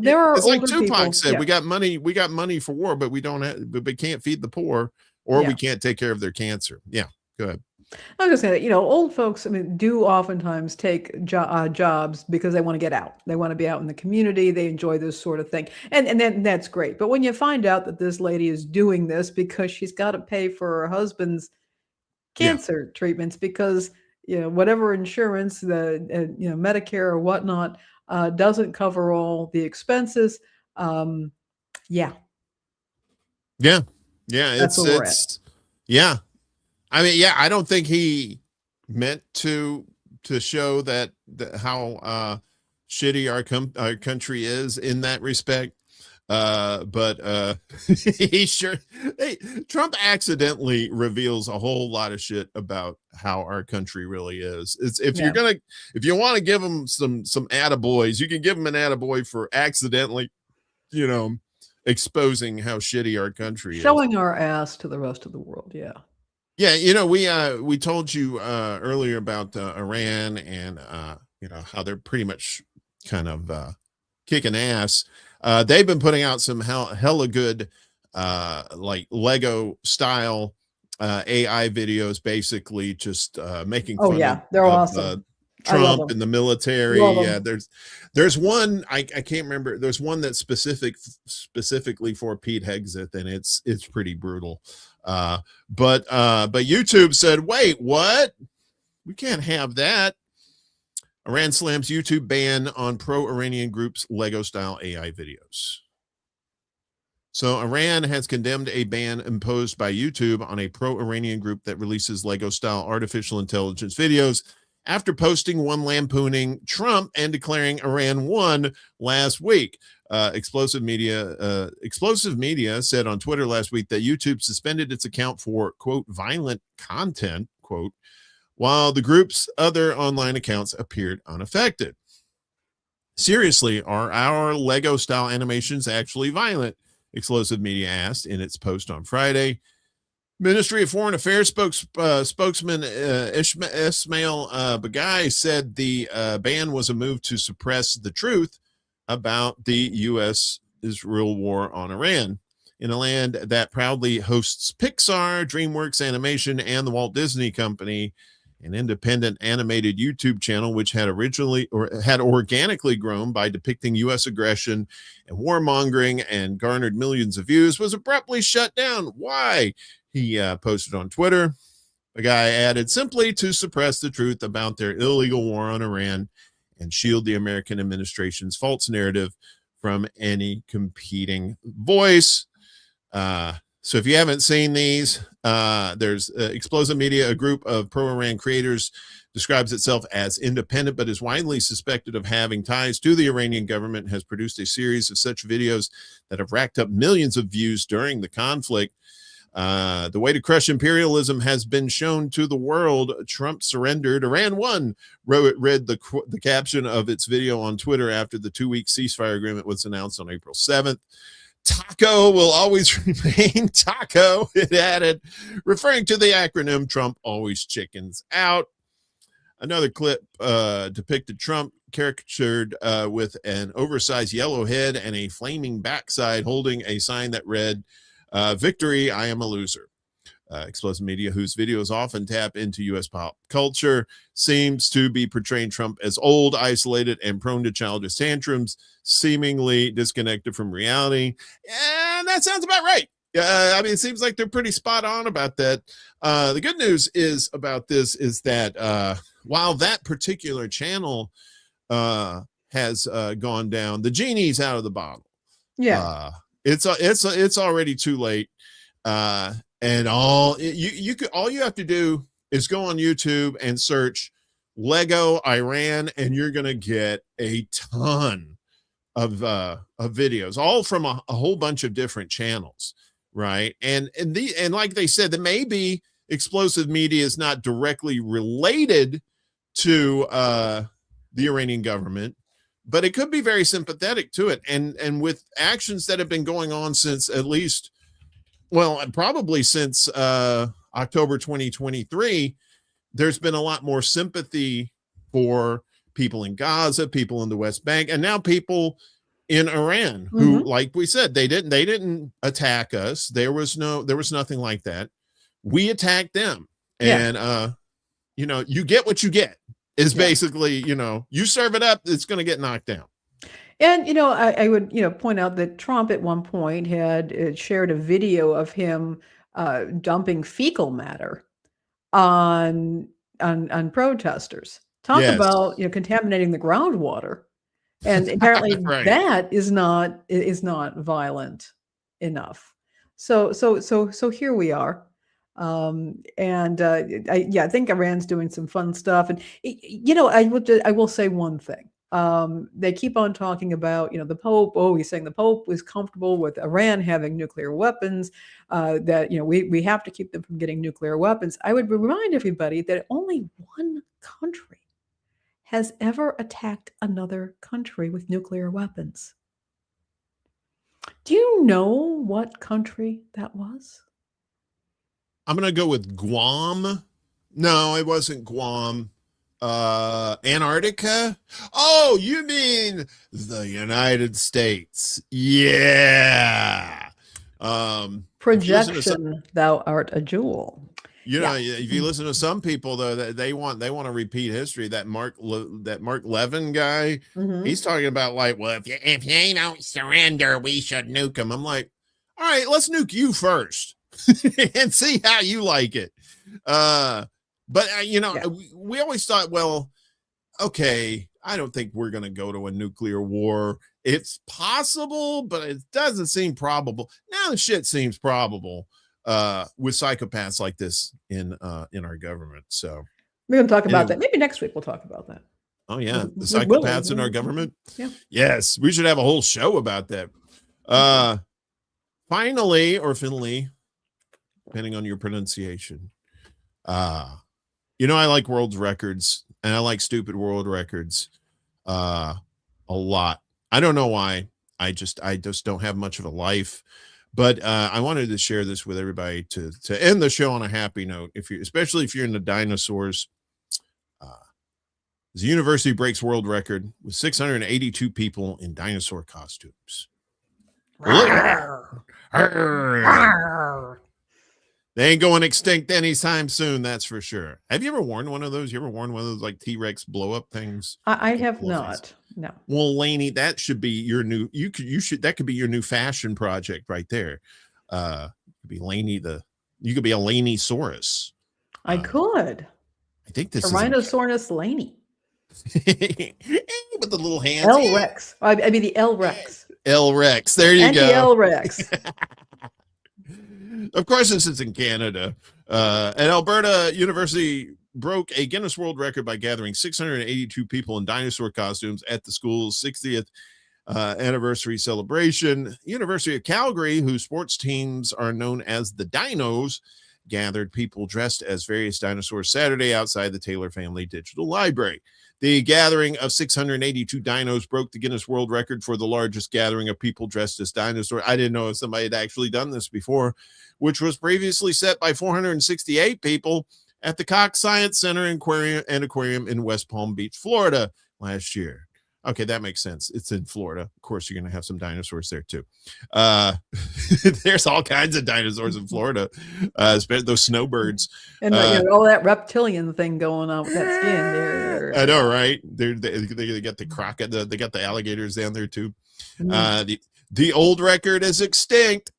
There are. It's like Tupac people, said, we got money for war, but we can't feed the poor, or we can't take care of their cancer. Yeah, go ahead. I was going to say that, old folks, do oftentimes take jobs because they want to get out. They want to be out in the community. They enjoy this sort of thing. And then that's great. But when you find out that this lady is doing this because she's got to pay for her husband's cancer treatments because, whatever insurance, the Medicare or whatnot, doesn't cover all the expenses. Yeah. That's where we're at. Yeah. I don't think he meant to show that how shitty our country is in that respect. But Trump accidentally reveals a whole lot of shit about how our country really is. If you want to give him some attaboys, you can give him an attaboy for accidentally, exposing how shitty our country is. Showing our ass to the rest of the world. Yeah. Yeah, we told you earlier about Iran and how they're pretty much kind of kicking ass. They've been putting out some hella good like Lego style AI videos, basically just making fun they're of awesome. Trump and the military. Yeah, there's one I can't remember. There's one that's specifically for Pete Hegseth, and it's pretty brutal. But YouTube said, wait, what? We can't have that. Iran slams YouTube ban on pro-Iranian groups' Lego-style AI videos. So Iran has condemned a ban imposed by YouTube on a pro-Iranian group that releases Lego-style artificial intelligence videos after posting one lampooning Trump and declaring Iran won last week. Explosive Media said on Twitter last week that YouTube suspended its account for, quote, violent content, quote, while the group's other online accounts appeared unaffected. Seriously, are our Lego style animations actually violent? Explosive Media asked in its post on Friday. Ministry of Foreign Affairs spokesman Ismail Bagai said the ban was a move to suppress the truth about the U.S.'s war on Iran. In a land that proudly hosts Pixar, DreamWorks Animation, and the Walt Disney Company, an independent animated YouTube channel which had organically grown by depicting U.S. aggression and warmongering and garnered millions of views, was abruptly shut down. Why? He posted on Twitter. The guy added, simply to suppress the truth about their illegal war on Iran and shield the American administration's false narrative from any competing voice. So if you haven't seen these, there's Explosive Media, a group of pro-Iran creators, describes itself as independent, but is widely suspected of having ties to the Iranian government, has produced a series of such videos that have racked up millions of views during the conflict. The way to crush imperialism has been shown to the world. Trump surrendered. Iran won. Read the caption of its video on Twitter after the 2-week ceasefire agreement was announced on April 7th. Taco will always remain taco, it added, referring to the acronym Trump always chickens out. Another clip depicted Trump caricatured with an oversized yellow head and a flaming backside holding a sign that read, "Victory, I am a loser." Explosive Media, whose videos often tap into U.S. pop culture, seems to be portraying Trump as old, isolated, and prone to childish tantrums, seemingly disconnected from reality. And that sounds about right. I mean, it seems like they're pretty spot on about that. The good news is about this is that while that particular channel has gone down, the genie's out of the bottle. Yeah. It's already too late. And all you have to do is go on YouTube and search Lego Iran, and you're gonna get a ton of videos, all from a whole bunch of different channels, right? And like they said, that maybe Explosive Media is not directly related to the Iranian government, but it could be very sympathetic to it. And with actions that have been going on since at least, well, probably since October 2023, there's been a lot more sympathy for people in Gaza, people in the West Bank, and now people in Iran who, like we said, they didn't attack us. There was nothing like that. We attacked them. And you get what you get is basically, you serve it up, it's going to get knocked down. And, I would, point out that Trump at one point had shared a video of him dumping fecal matter on protesters. Talk about, contaminating the groundwater. And apparently Right. that is not violent enough. So here we are. I think Iran's doing some fun stuff. And, I will say one thing. They keep on talking about, the Pope. Oh, he's saying the Pope is comfortable with Iran having nuclear weapons, that, we have to keep them from getting nuclear weapons. I would remind everybody that only one country has ever attacked another country with nuclear weapons. Do you know what country that was? I'm going to go with Guam. No, it wasn't Guam. Antarctica? Oh, you mean the United States? Yeah. Projection, thou art a jewel. If you listen to some people, though, that they want to repeat history. That Mark Levin guy, he's talking about like, well, if they don't surrender, we should nuke them. I'm like, all right, let's nuke you first and see how you like it. But, we always thought, well, okay, I don't think we're going to go to a nuclear war. It's possible, but it doesn't seem probable. Now the shit seems probable with psychopaths like this in our government. So we're going to talk about that. Maybe next week we'll talk about that. Oh, yeah. The psychopaths in our government. Yeah. Yes. We should have a whole show about that. Finally, or finally, depending on your pronunciation. I like world records, and I like stupid world records a lot. I don't know why. I just don't have much of a life, but I wanted to share this with everybody to end the show on a happy note. Especially if you're into dinosaurs, the university breaks world record with 682 people in dinosaur costumes. They ain't going extinct anytime soon, that's for sure. Have you ever worn one of those? You ever worn one of those like T-Rex blow up things? I have not. No. Well, Lainey, that should be your new. That could be your new fashion project right there. Be Lainey you could be a Laney-saurus. I could. I think this is Rhinosaurus Laney. With the little hands. L-Rex. I mean the L-Rex. L-Rex. There you go. L-Rex. Of course, this is in Canada. And Alberta University broke a Guinness World Record by gathering 682 people in dinosaur costumes at the school's 60th anniversary celebration. University of Calgary, whose sports teams are known as the Dinos, gathered people dressed as various dinosaurs Saturday outside the Taylor Family Digital Library. The gathering of 682 dinos broke the Guinness World Record for the largest gathering of people dressed as dinosaurs. I didn't know if somebody had actually done this before, which was previously set by 468 people at the Cox Science Center and Aquarium in West Palm Beach, Florida last year. Okay, that makes sense. It's in Florida. Of course, you're going to have some dinosaurs there too. There's all kinds of dinosaurs in Florida, especially those snowbirds. And all that reptilian thing going on with that skin there. I know, right? They got the crocodile, they got the alligators down there too. The old record is extinct.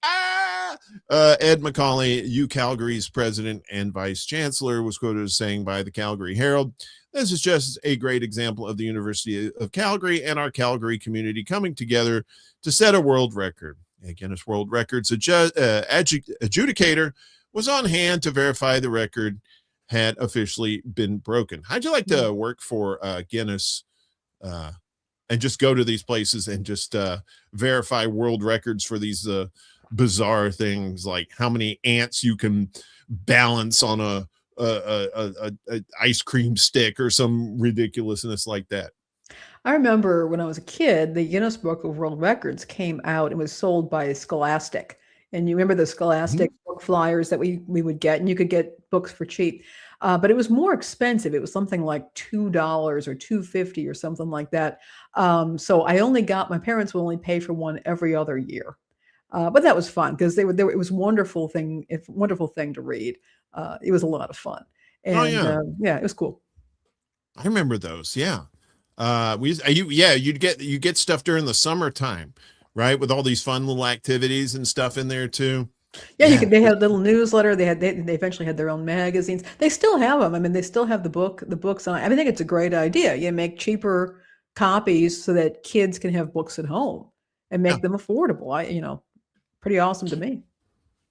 Ed McCauley, Calgary's president and vice chancellor, was quoted as saying by the Calgary Herald, "This is just a great example of the University of Calgary and our Calgary community coming together to set a world record. A Guinness World Records adjudicator was on hand to verify the record had officially been broken." How'd you like to work for Guinness and just go to these places and just verify world records for these bizarre things, like how many ants you can balance on a ice cream stick or some ridiculousness like that? I remember when I was a kid, the Guinness Book of World Records came out and was sold by Scholastic. And you remember the Scholastic book flyers that we would get, and you could get books for cheap. But it was more expensive. It was something like $2 or $2.50 or something like that. So my parents would only pay for one every other year. But that was fun because it was a wonderful thing to read. It was a lot of fun. And it was cool. I remember those. Yeah. You'd get stuff during the summertime, right? With all these fun little activities and stuff in there too. Yeah, they had a little newsletter. They eventually had their own magazines. They still have them. I mean, they still have the books on. I think it's a great idea. You make cheaper copies so that kids can have books at home and make them affordable. Pretty awesome to me.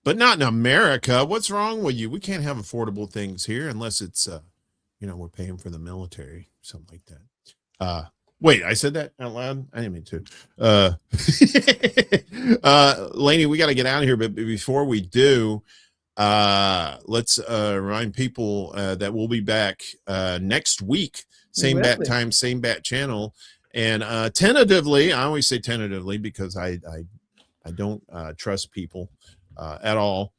But not in America. What's wrong with you? We can't have affordable things here unless it's we're paying for the military, something like that. Wait, I said that out loud? I didn't mean to. Lainey, we got to get out of here, but before we do, let's remind people that we'll be back next week, same bat time, same bat channel, and tentatively, I always say tentatively because I don't trust people at all,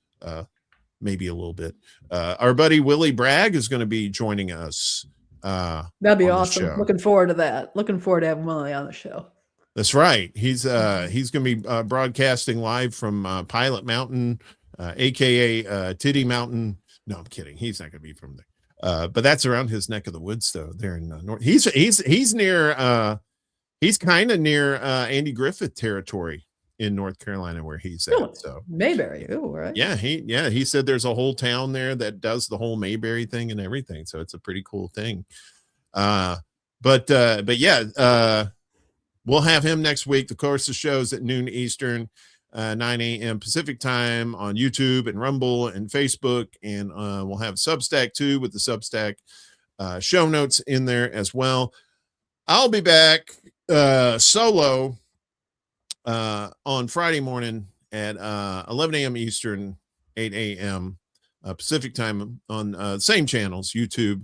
maybe a little bit. Our buddy Willie Bragg is going to be joining us. That'd be awesome. Looking forward to that. Looking forward to having Willie on the show. That's right. He's going to be broadcasting live from Pilot Mountain, aka Titty Mountain. No, I'm kidding. He's not going to be from there. But that's around his neck of the woods, though. There in North. He's near. He's kind of near Andy Griffith territory in North Carolina, where he's at. So Mayberry. Oh, right. Yeah, he said there's a whole town there that does the whole Mayberry thing and everything. So it's a pretty cool thing. But yeah, we'll have him next week. Of course, the show's at noon Eastern, 9 a.m. Pacific time on YouTube and Rumble and Facebook. And we'll have Substack too, with the Substack show notes in there as well. I'll be back solo on Friday morning at 11 a.m. Eastern, 8 a.m. Pacific time on same channels, YouTube,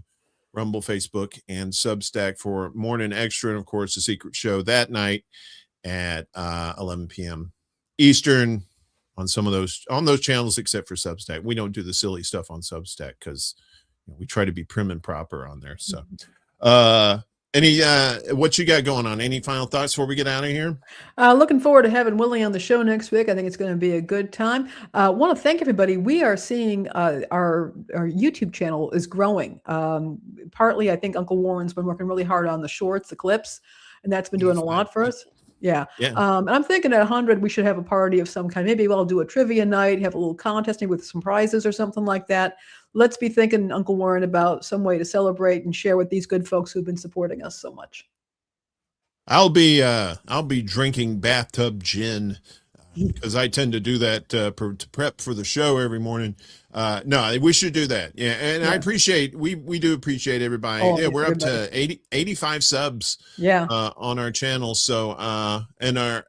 Rumble, Facebook, and Substack for Morning Extra. And of course, the secret show that night at 11 p.m. Eastern on those channels, except for Substack. We don't do the silly stuff on Substack because we try to be prim and proper on there. So, what you got going on? Any final thoughts before we get out of here? Looking forward to having Willie on the show next week. I think it's going to be a good time. Want to thank everybody. We are seeing our YouTube channel is growing. Partly, I think Uncle Warren's been working really hard on the shorts, the clips, and that's been doing a lot for us. Yeah. And I'm thinking at 100, we should have a party of some kind. Maybe we'll do a trivia night, have a little contest with some prizes or something like that. Let's be thinking, Uncle Warren, about some way to celebrate and share with these good folks who've been supporting us so much. I'll be drinking bathtub gin because I tend to do that to prep for the show every morning. No, we should do that. Yeah, and I appreciate we do appreciate everybody. Yeah, we're up to 85 subs. Yeah, on our channel. So and our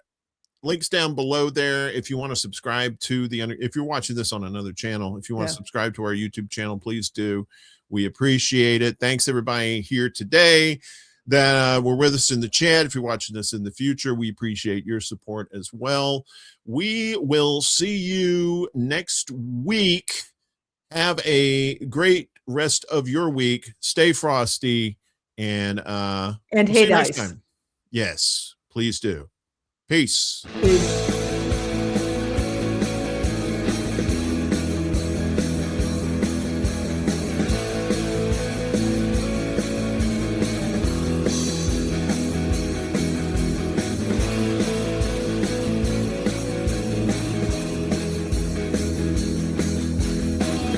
links down below there if you want to subscribe to if you're watching this on another channel, if you want to subscribe to our YouTube channel, please do. We appreciate it. Thanks everybody here today that were with us in the chat. If you're watching this in the future, we appreciate your support as well. We will see you next week. Have a great rest of your week. Stay frosty and hate ice. time. Yes, please do. Peace. Peace.